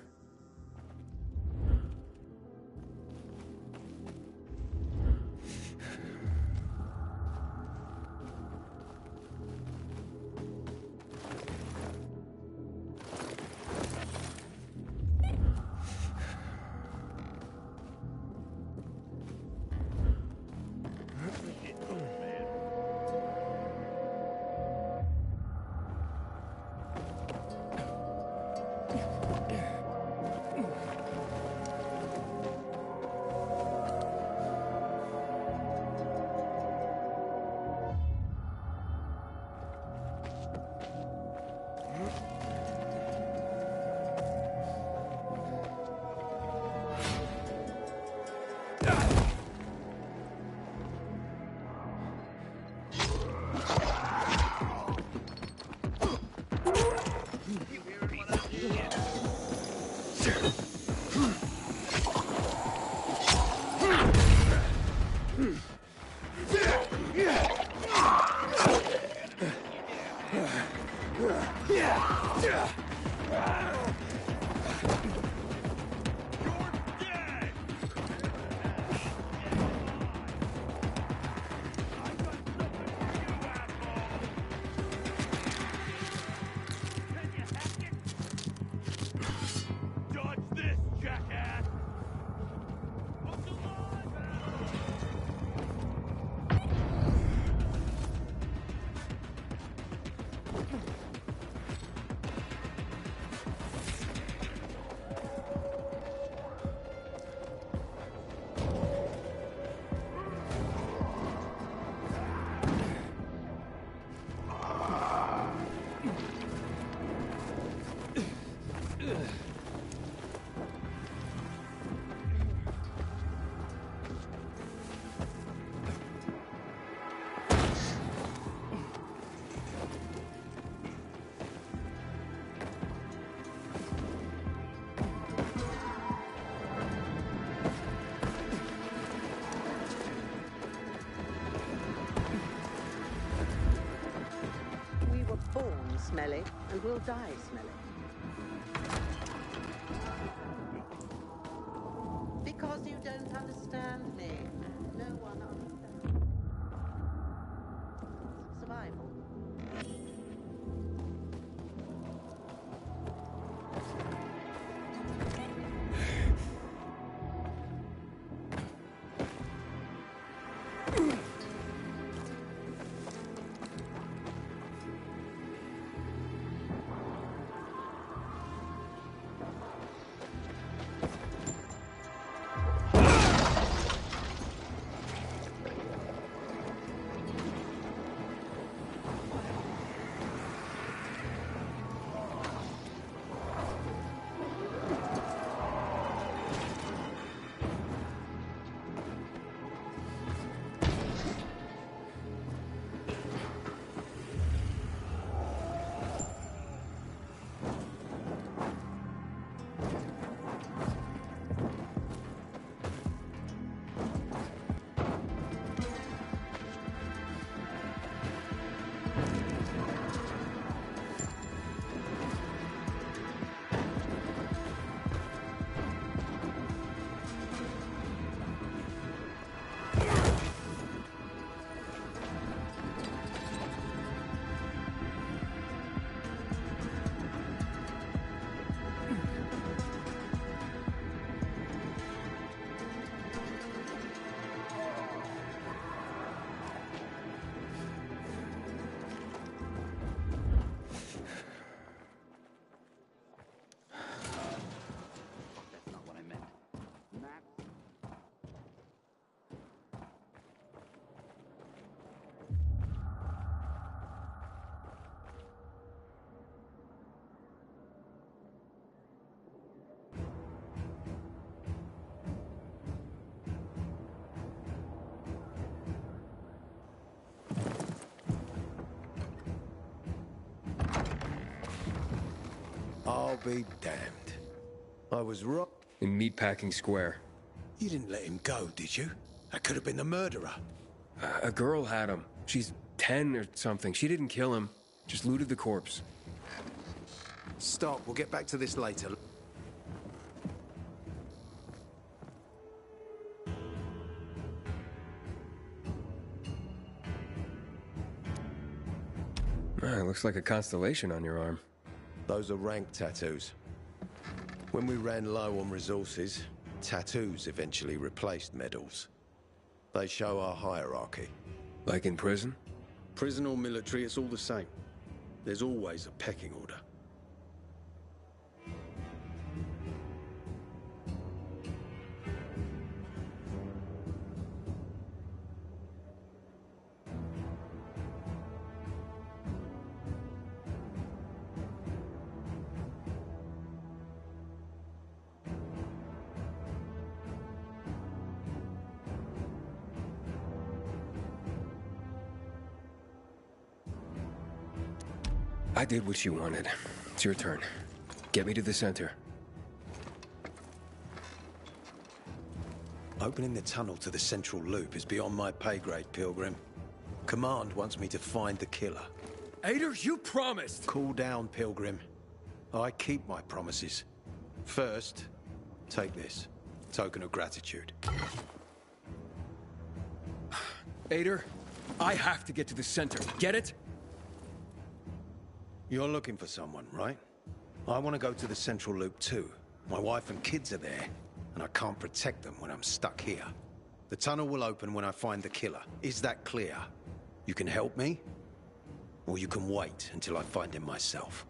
Smelly, and we'll die smelly. Because you don't understand me. No one understands. Survival. I'll be damned. I was wrong. In Meatpacking Square. You didn't let him go, did you? That could have been the murderer. A girl had him. She's 10 or something. She didn't kill him. Just looted the corpse. Stop. We'll get back to this later. Looks like a constellation on your arm. Those are rank tattoos. When we ran low on resources, tattoos eventually replaced medals. They show our hierarchy. Like in prison? Prison or military, it's all the same. There's always a pecking order. I did what you wanted. It's your turn. Get me to the center. Opening the tunnel to the central loop is beyond my pay grade, Pilgrim. Command wants me to find the killer. Ader, you promised! Cool down, Pilgrim. I keep my promises. First, take this. Token of gratitude. Ader, I have to get to the center. Get it? You're looking for someone, right? I want to go to the central loop too. My wife and kids are there, and I can't protect them when I'm stuck here. The tunnel will open when I find the killer. Is that clear? You can help me, or you can wait until I find him myself.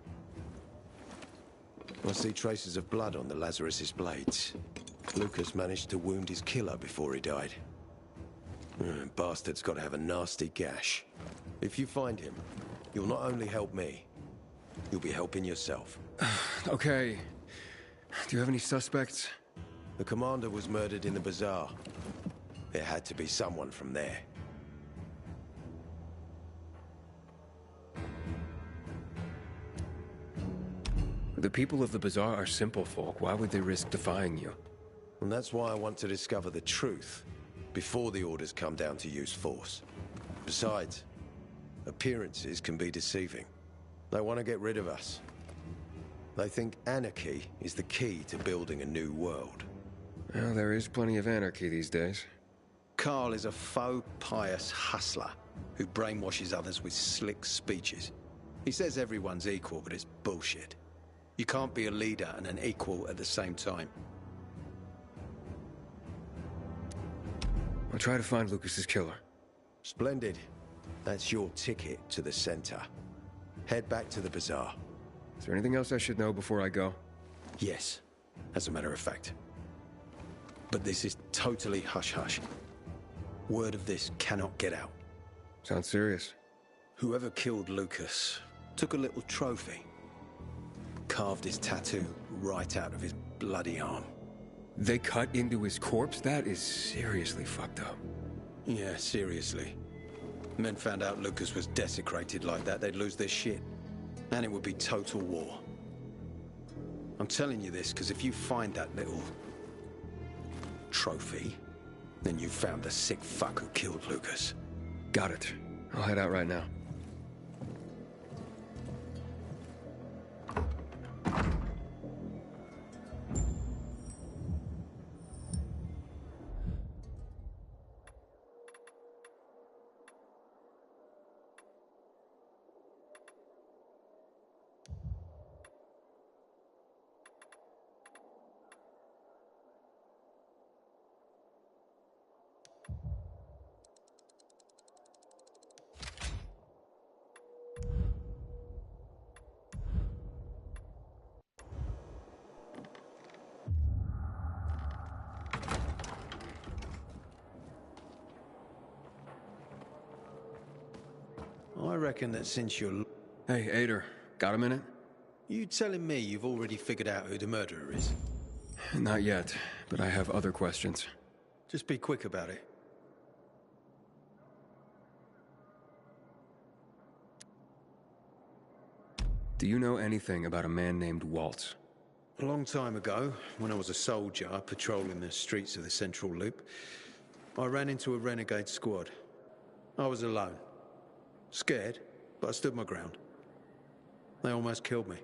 I see traces of blood on the Lazarus's blades. Lucas managed to wound his killer before he died. Bastard's got to have a nasty gash. If you find him, you'll not only help me, you'll be helping yourself. Okay. Do you have any suspects? The commander was murdered in the bazaar. There had to be someone from there. The people of the bazaar are simple folk. Why would they risk defying you? And that's why I want to discover the truth before the orders come down to use force. Besides, appearances can be deceiving. They want to get rid of us. They think anarchy is the key to building a new world. Well, there is plenty of anarchy these days. Carl is a faux pious hustler who brainwashes others with slick speeches. He says everyone's equal, but it's bullshit. You can't be a leader and an equal at the same time. I'll try to find Lucas's killer. Splendid. That's your ticket to the center. Head back to the bazaar. Is there anything else I should know before I go? Yes, as a matter of fact. But this is totally hush-hush. Word of this cannot get out. Sounds serious. Whoever killed Lucas took a little trophy. Carved his tattoo right out of his bloody arm. They cut into his corpse? That is seriously fucked up. Yeah, seriously. Men found out Lucas was desecrated like that, they'd lose their shit. And it would be total war. I'm telling you this because if you find that little trophy, then you found the sick fuck who killed Lucas. Got it. I'll head out right now. I reckon that since you're... Hey, Ader, got a minute? You telling me you've already figured out who the murderer is? Not yet, but I have other questions. Just be quick about it. Do you know anything about a man named Waltz? A long time ago, when I was a soldier patrolling the streets of the Central Loop, I ran into a renegade squad. I was alone. Scared, but I stood my ground. They almost killed me.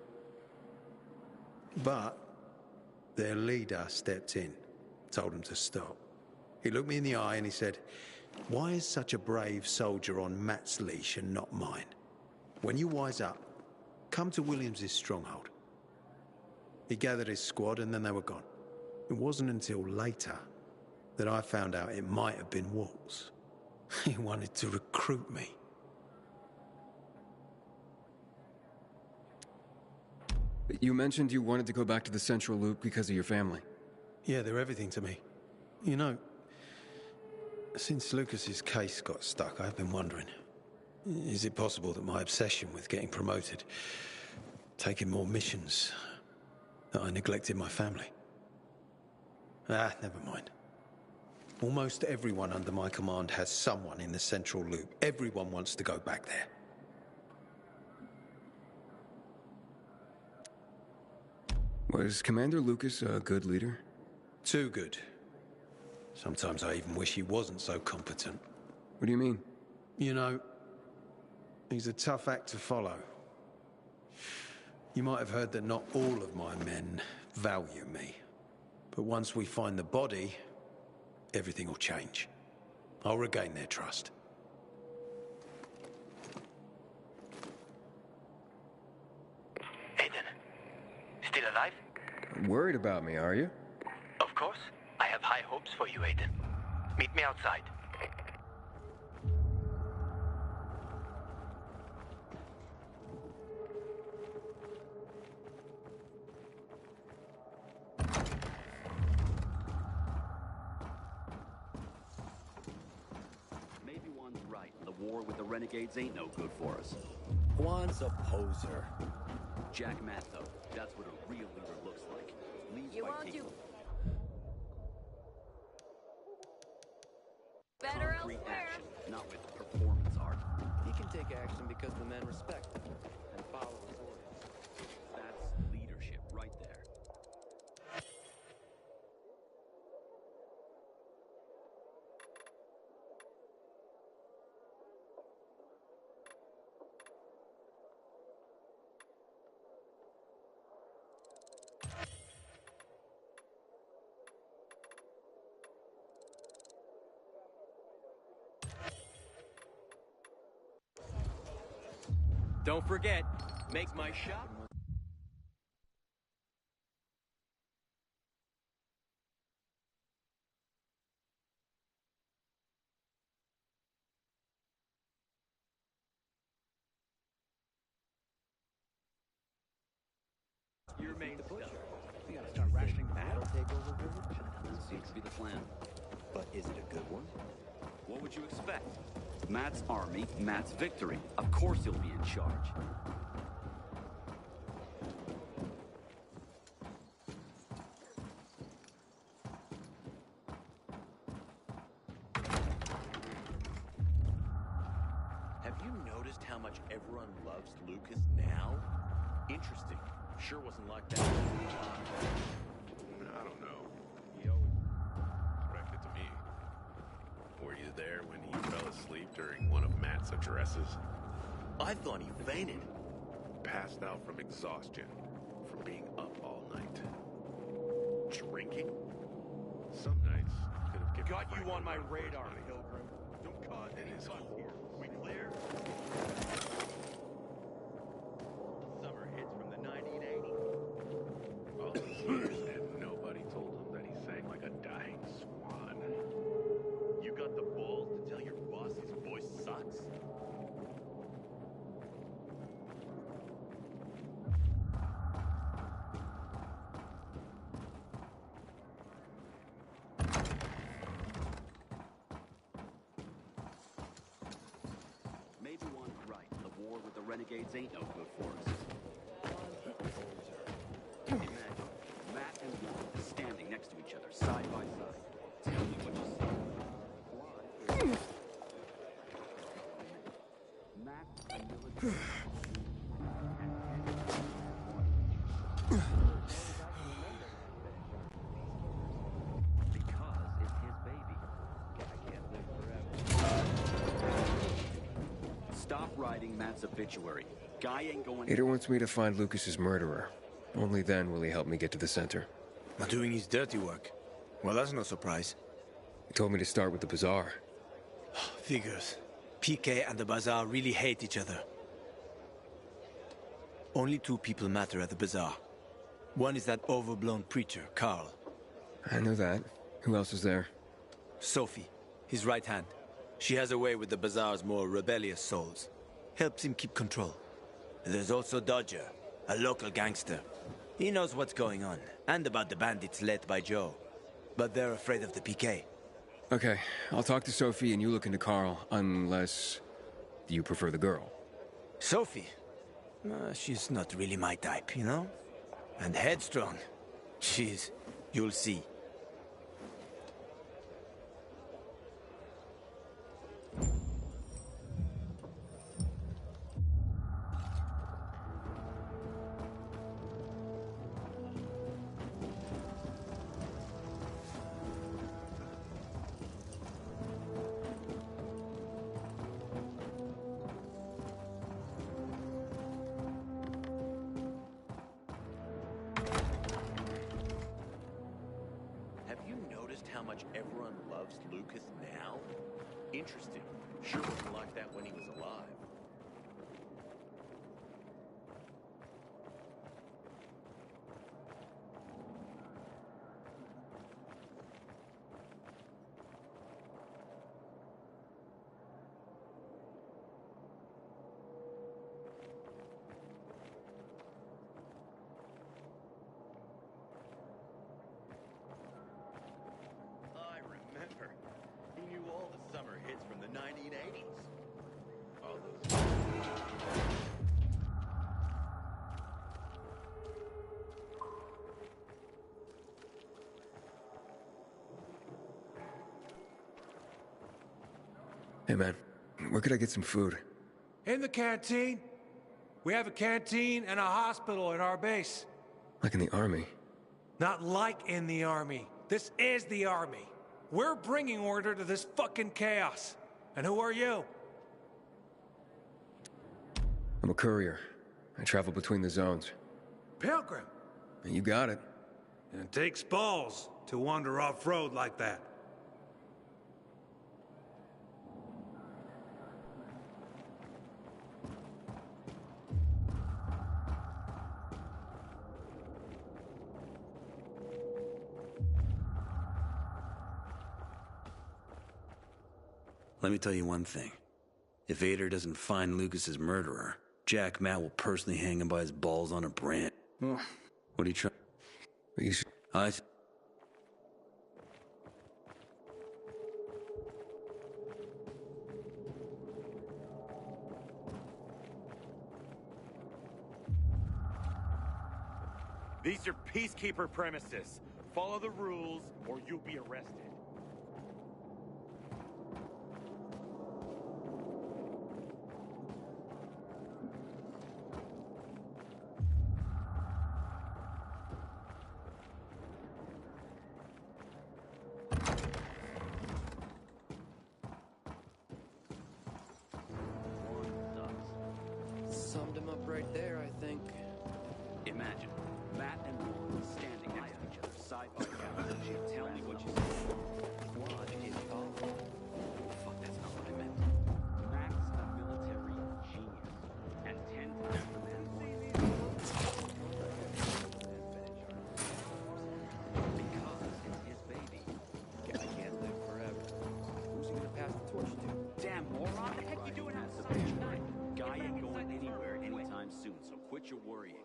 But their leader stepped in, told them to stop. He looked me in the eye and he said, "Why is such a brave soldier on Matt's leash and not mine? When you wise up, come to Williams's stronghold." He gathered his squad and then they were gone. It wasn't until later that I found out it might have been Waltz. He wanted to recruit me. You mentioned you wanted to go back to the Central Loop because of your family. Yeah, they're everything to me. You know, since Lucas's case got stuck, I've been wondering, is it possible that my obsession with getting promoted, taking more missions, that I neglected my family? Never mind. Almost everyone under my command has someone in the Central Loop. Everyone wants to go back there. Was Commander Lucas a good leader? Too good. Sometimes I even wish he wasn't so competent. What do you mean? You know, he's a tough act to follow. You might have heard that not all of my men value me. But once we find the body, everything will change. I'll regain their trust. Aiden, still alive? Worried about me, are you? Of course. I have high hopes for you, Aiden. Meet me outside. Maybe Juan's right. The war with the renegades ain't no good for us. Juan's a poser. Jack Matto. That's what a real leader looks like. Leads You by won't taking do better concrete elsewhere. action, not with performance art. He can take action because the men respect him and follow his orders. That's leadership right there. Don't forget, make my shop. Your main stuff. We gotta start rationing battle take over village. That seems to be the plan. But is it a good one? What would you expect? Matt's army, Matt's victory. Of course he'll be in charge. Have you noticed how much everyone loves Lucas now? Interesting. Sure wasn't like that. I don't know. He always directed to me. Were you there when he fell asleep during one of Matt's addresses? I thought he fainted. Passed out from exhaustion, from being up all night. Drinking? Some nights could have given Got you on my radar, money. Pilgrim. Don't cause it is horrible. We clear? Summer hits from the 1980s. All these years and nobody told him that he sang like a dying swan. You got the balls to tell your boss his voice sucks? Maybe Juan's right. The war with the renegades ain't no good for us. Imagine Matt and Juan standing next to each other, side by side. Tell me what you see. Matt, a military. Because it's his baby. I can't live forever. Stop writing Matt's obituary. Guy ain't going. Ada wants me to find Lucas's murderer. Only then will he help me get to the center. Not doing his dirty work. Well, that's no surprise. He told me to start with the bazaar. Figures. PK and the bazaar really hate each other. Only two people matter at the bazaar. One is that overblown preacher, Carl. I know that. Who else is there? Sophie, his right hand. She has a way with the bazaar's more rebellious souls. Helps him keep control. There's also Dodger, a local gangster. He knows what's going on, and about the bandits led by Joe. But they're afraid of the PK. Okay, I'll talk to Sophie and you look into Carl, unless you prefer the girl. Sophie? She's not really my type, you know? And headstrong. You'll see. everyone loves Lucas now? Interesting. Sure wasn't like that when he was alive. I remember. He knew all the summer hits from the 1980s. All those... Hey, man. Where could I get some food? In the canteen. We have a canteen and a hospital at our base. Like in the army? Not like in the army. This is the army. We're bringing order to this fucking chaos. And who are you? I'm a courier. I travel between the zones. Pilgrim. You got it. And it takes balls to wander off-road like that. Let me tell you one thing. If Vader doesn't find Lucas's murderer, Jack Matt will personally hang him by his balls on a branch. What are you trying? These are Peacekeeper premises. Follow the rules, or you'll be arrested. Summed him up right there, I think. Imagine Matt and Juan standing next to each other, side by side. Tell me what you see. Juan is Paul. Fuck, that's not what I meant. Matt's a military genius, and 10 times the man Because it's his baby. Guy can't live forever. Who's he gonna pass the torch to? Damn moron! What the heck you doing outside tonight? Guy ain't going anywhere anytime soon, so quit your worrying.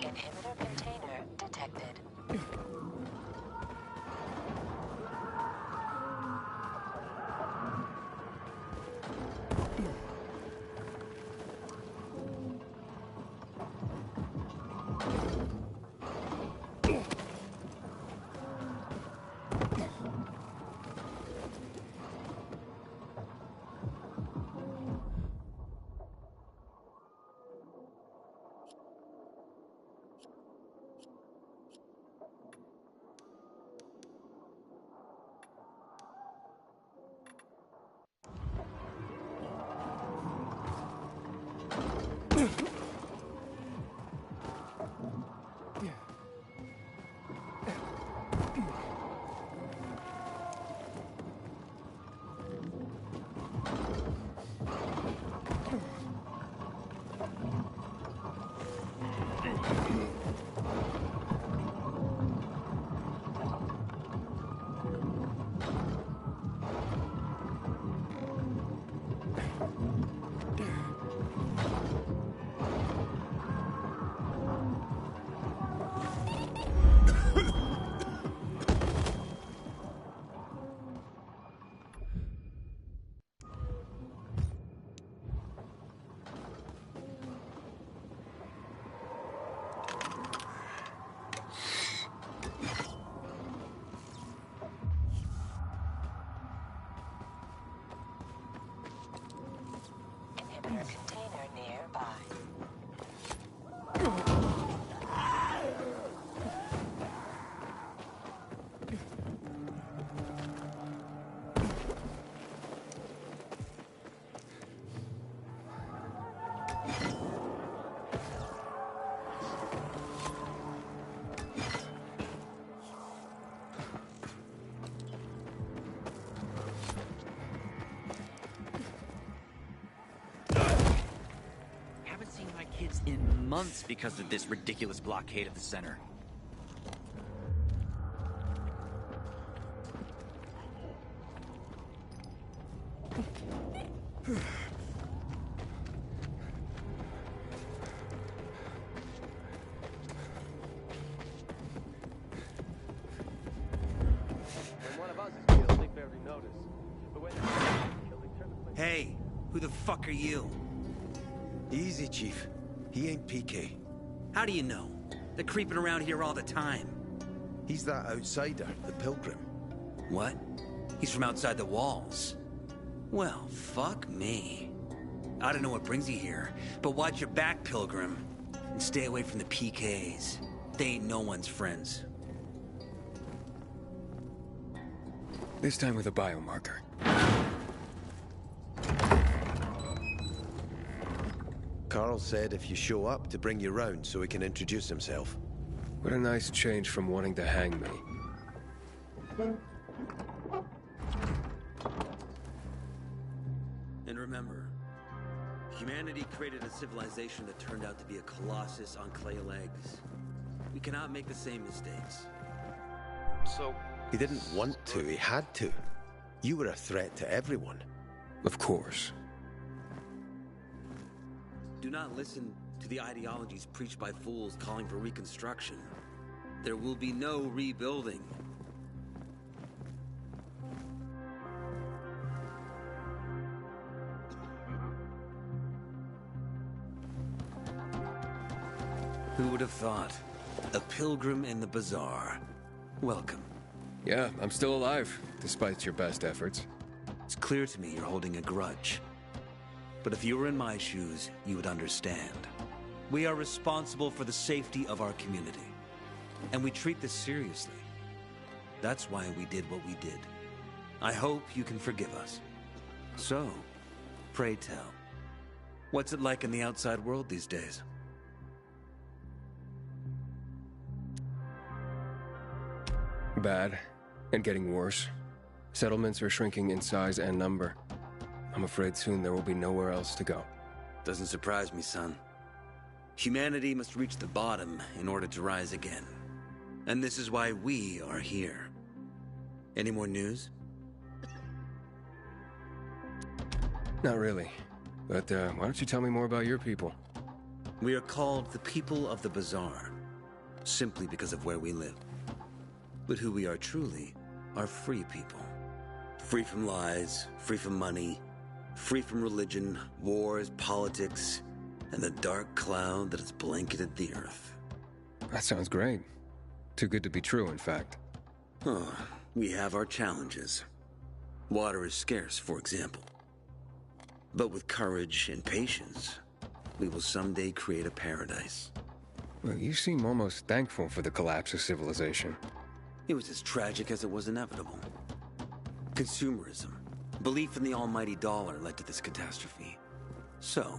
Inhibitor container detected. Inhibitor container nearby. Haven't seen my kids in months because of this ridiculous blockade of the center. Hey, who the fuck are you? Easy, Chief. He ain't PK. How do you know? They're creeping around here all the time. He's that outsider, the Pilgrim. What? He's from outside the walls. Well, fuck me. I don't know what brings you here, but watch your back, Pilgrim. And stay away from the PKs. They ain't no one's friends. This time with a biomarker. Carl said if you show up to bring you round so he can introduce himself. What a nice change from wanting to hang me. And remember, humanity created a civilization that turned out to be a colossus on clay legs. We cannot make the same mistakes. So... He didn't want to, he had to. You were a threat to everyone. Of course. Do not listen to the ideologies preached by fools calling for reconstruction. There will be no rebuilding. Who would have thought? A pilgrim in the bazaar. Welcome. Yeah, I'm still alive, despite your best efforts. It's clear to me you're holding a grudge. But if you were in my shoes, you would understand. We are responsible for the safety of our community. And we treat this seriously. That's why we did what we did. I hope you can forgive us. So, pray tell, what's it like in the outside world these days? Bad, and getting worse. Settlements are shrinking in size and number. I'm afraid soon there will be nowhere else to go. Doesn't surprise me, son. Humanity must reach the bottom in order to rise again. And this is why we are here. Any more news? Not really. But why don't you tell me more about your people? We are called the People of the Bazaar, simply because of where we live. But who we are truly are free people. Free from lies, free from money, free from religion, wars, politics, and the dark cloud that has blanketed the earth. That sounds great. Too good to be true, in fact. Oh, we have our challenges. Water is scarce, for example. But with courage and patience, we will someday create a paradise. Well, you seem almost thankful for the collapse of civilization. It was as tragic as it was inevitable. Consumerism, belief in the almighty dollar led to this catastrophe. So,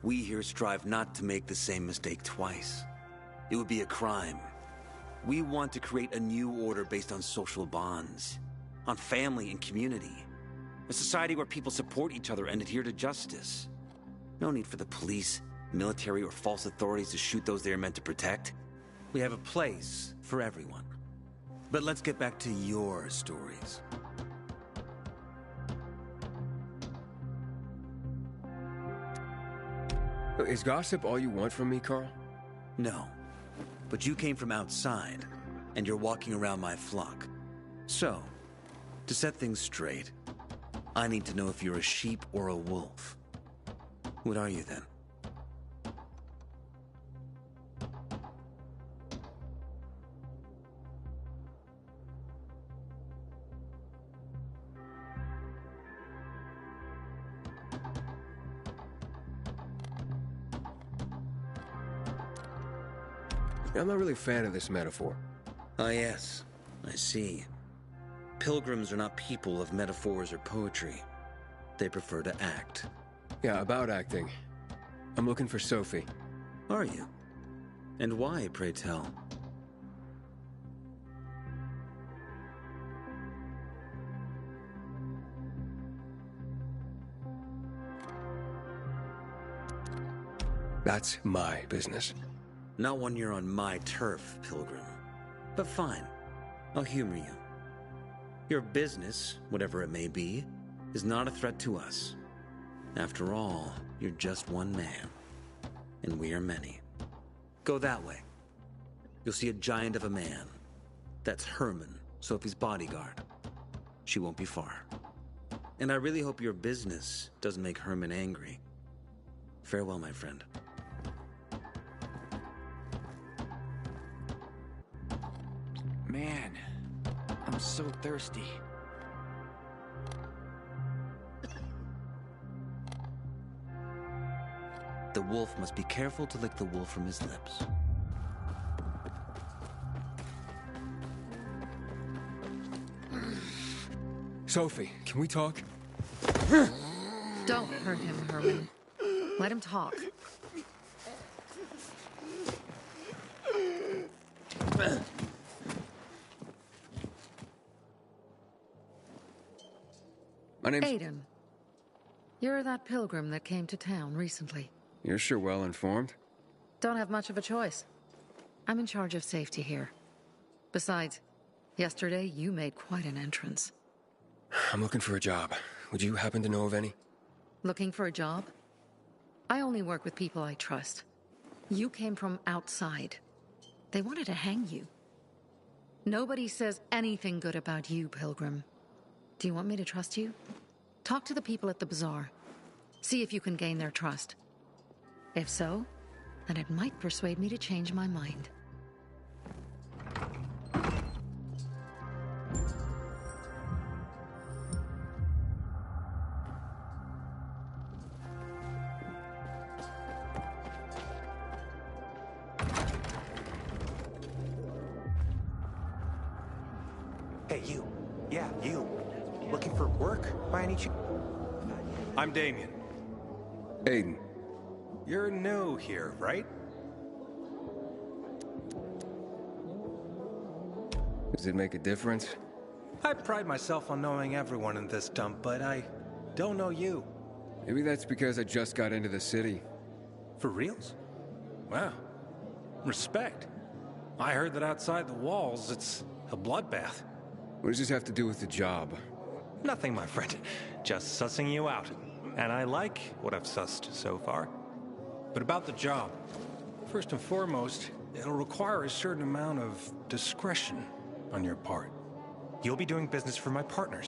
we here strive not to make the same mistake twice. It would be a crime. We want to create a new order based on social bonds, on family and community. A society where people support each other and adhere to justice. No need for the police, military, or false authorities to shoot those they are meant to protect. We have a place for everyone. But let's get back to your stories. Is gossip all you want from me, Carl? No. But you came from outside, and you're walking around my flock. So, to set things straight, I need to know if you're a sheep or a wolf. What are you then? I'm not really a fan of this metaphor. Ah, yes. I see. Pilgrims are not people of metaphors or poetry. They prefer to act. Yeah, about acting. I'm looking for Sophie. Are you? And why, pray tell? That's my business. Not when you're on my turf, Pilgrim. But fine. I'll humor you. Your business, whatever it may be, is not a threat to us. After all, you're just one man. And we are many. Go that way. You'll see a giant of a man. That's Herman, Sophie's bodyguard. She won't be far. And I really hope your business doesn't make Herman angry. Farewell, my friend. Man, I'm so thirsty. The wolf must be careful to lick the wool from his lips. Sophie, can we talk? Don't hurt him, Herman. Let him talk. My name's... Aiden. You're that pilgrim that came to town recently. You're sure well informed. Don't have much of a choice. I'm in charge of safety here. Besides, yesterday you made quite an entrance. I'm looking for a job. Would you happen to know of any? Looking for a job? I only work with people I trust. You came from outside. They wanted to hang you. Nobody says anything good about you, Pilgrim. Do you want me to trust you? Talk to the people at the bazaar. See if you can gain their trust. If so, then it might persuade me to change my mind. Hey, you. Yeah, you. Looking for work, by any chance? I'm Damien. Aiden. You're new here, right? Does it make a difference? I pride myself on knowing everyone in this dump, but I don't know you. Maybe that's because I just got into the city. For reals? Wow. Respect. I heard that outside the walls, it's a bloodbath. What does this have to do with the job? Nothing, my friend. Just sussing you out. And I like what I've sussed so far. But about the job. First and foremost, it'll require a certain amount of discretion on your part. You'll be doing business for my partners.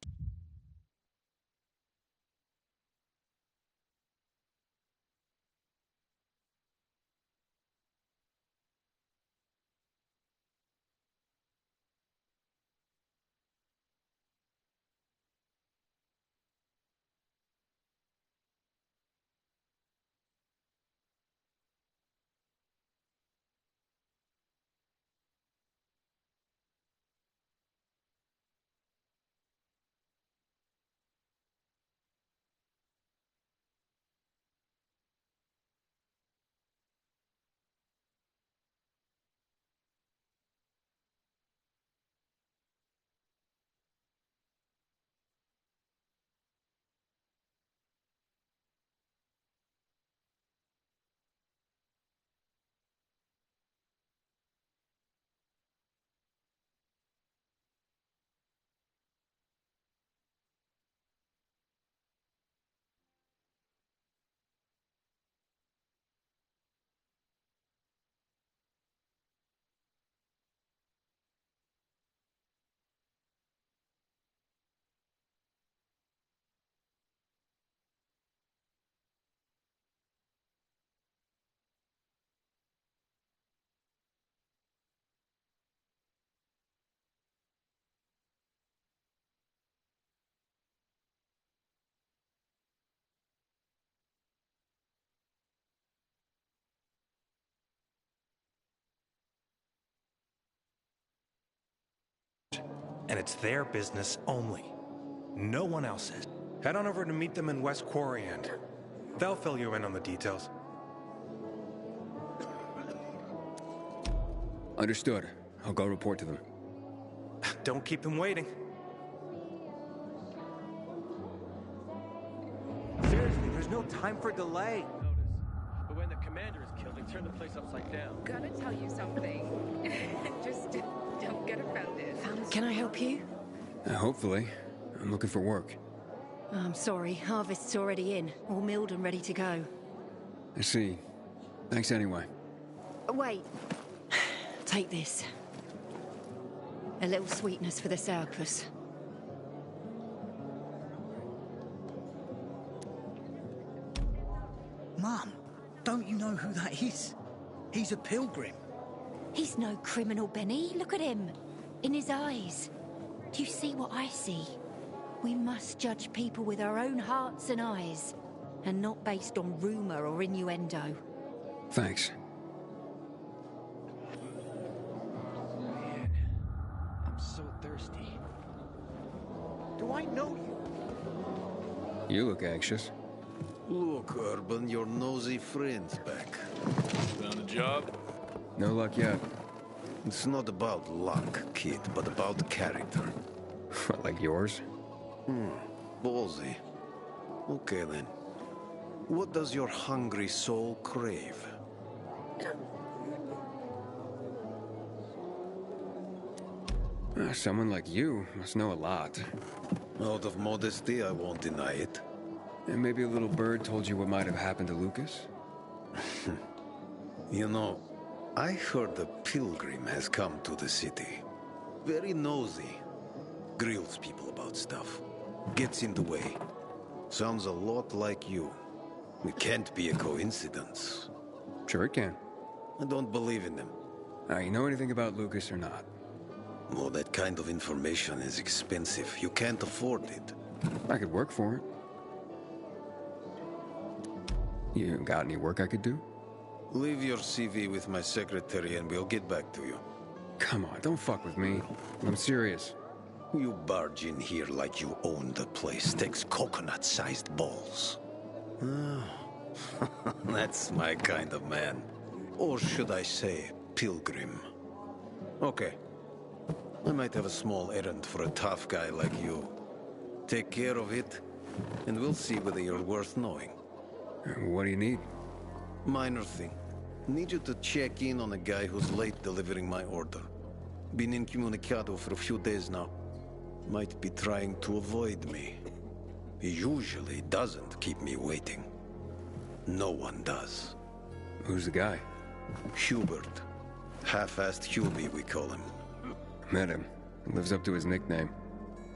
And it's their business only. No one else's. Head on over to meet them in West Quarry and they'll fill you in on the details. Understood. I'll go report to them. Don't keep them waiting. Seriously, there's no time for delay. But when the commander is killed, they turn the place upside down. Gotta tell you something. Just don't get offended. Can I help you? Hopefully. I'm looking for work. I'm sorry, harvest's already in, all milled and ready to go. I see. Thanks anyway. Wait. Take this. A little sweetness for the sourpuss. Mum, don't you know who that is? He's a pilgrim. He's no criminal, Benny. Look at him. In his eyes. Do you see what I see? We must judge people with our own hearts and eyes, and not based on rumor or innuendo. Thanks. Man, I'm so thirsty. Do I know you? You look anxious. Look, Urban, your nosy friend's back. Found a job? No luck yet. It's not about luck, kid, but about character. Like yours? Ballsy. Okay, then. What does your hungry soul crave? Someone like you must know a lot. Out of modesty, I won't deny it. And maybe a little bird told you what might have happened to Lucas? You know, I heard a pilgrim has come to the city. Very nosy. Grills people about stuff. Gets in the way. Sounds a lot like you. It can't be a coincidence. Sure it can. I don't believe in them. You know anything about Lucas or not? Well, that kind of information is expensive. You can't afford it. I could work for it. You got any work I could do? Leave your CV with my secretary and we'll get back to you. Come on, don't fuck with me. I'm serious. You barge in here like you own the place. Takes coconut-sized balls. That's my kind of man. Or should I say, pilgrim. Okay. I might have a small errand for a tough guy like you. Take care of it, and we'll see whether you're worth knowing. What do you need? Minor thing. Need you to check in on a guy who's late delivering my order. Been incommunicado for a few days now. Might be trying to avoid me. He usually doesn't keep me waiting. No one does. Who's the guy? Hubert. Half-assed Hubie, we call him. Met him. Lives up to his nickname.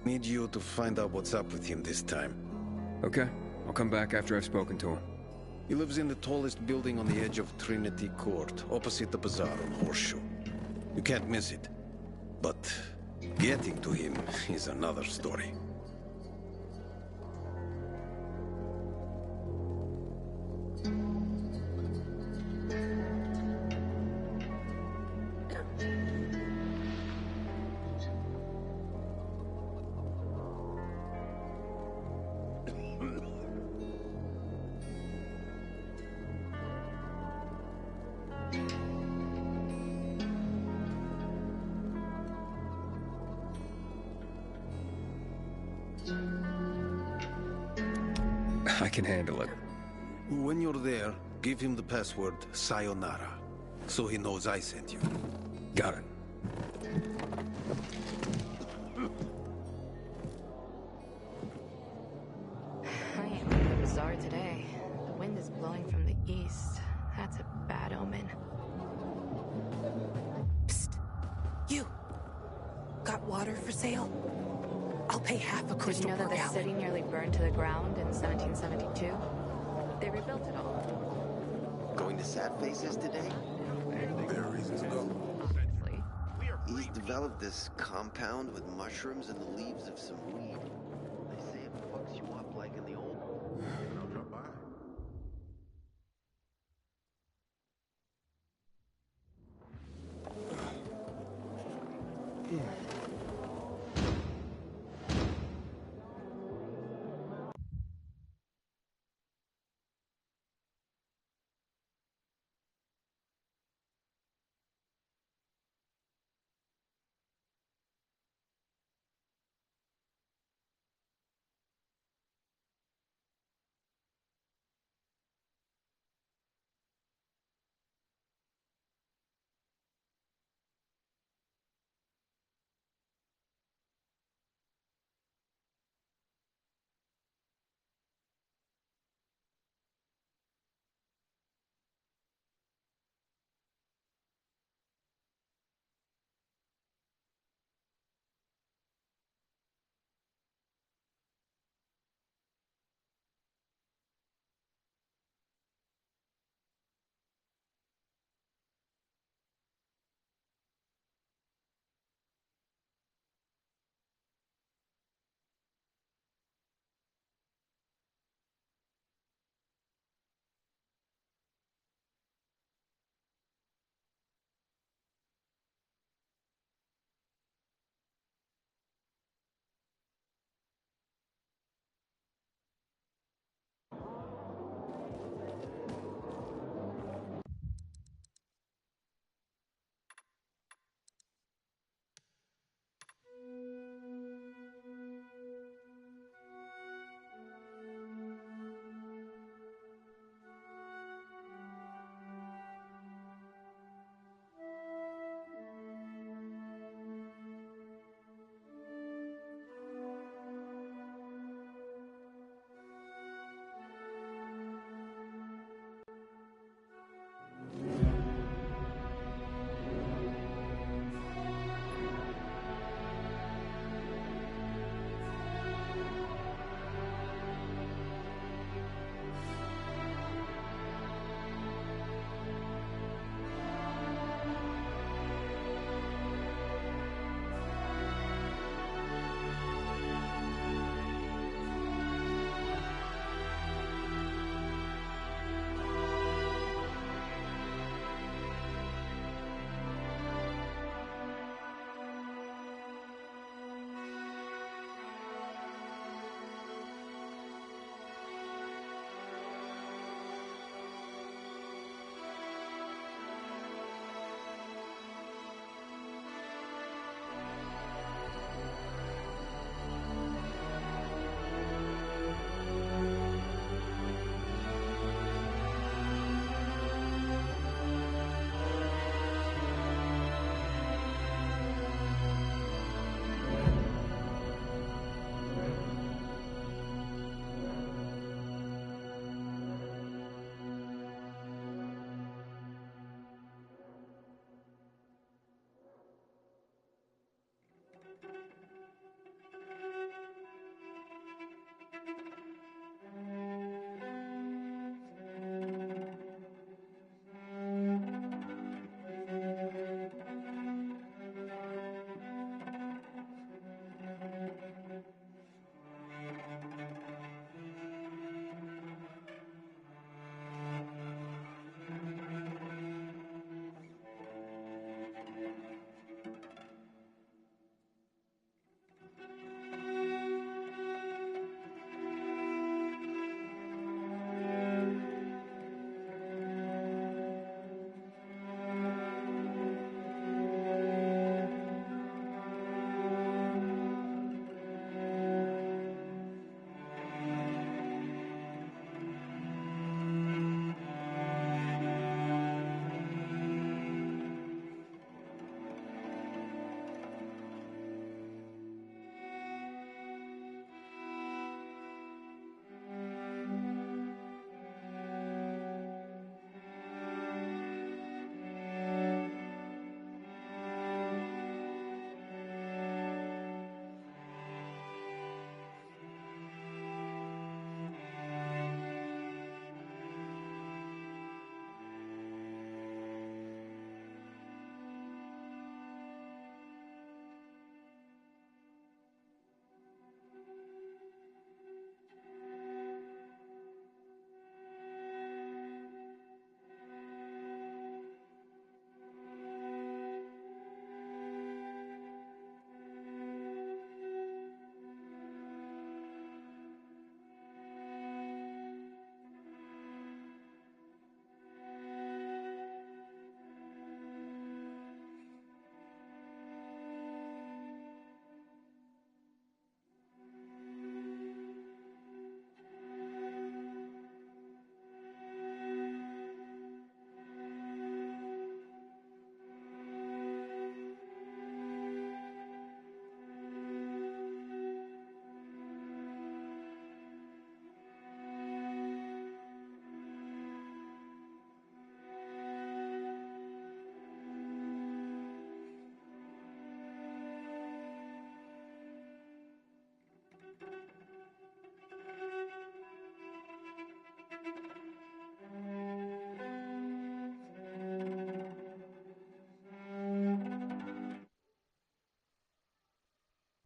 Need you to find out what's up with him this time. Okay. I'll come back after I've spoken to him. He lives in the tallest building on the edge of Trinity Court, opposite the bazaar on Horseshoe. You can't miss it. But getting to him is another story. I can handle it. When you're there, give him the password Sayonara, so he knows I sent you. Got it. I am in the bazaar today. The wind is blowing from the east. That's a bad omen. Psst. You. Got water for sale? I'll pay half a crystal Did you know per that the gallon. city nearly burned to the ground in 1772? They rebuilt it all. Going to Sad Faces today? There are reasons to go. Obviously. He's developed this compound with mushrooms and the leaves of some weed. They say it fucks you up like in the old... I'll drop by. Yeah.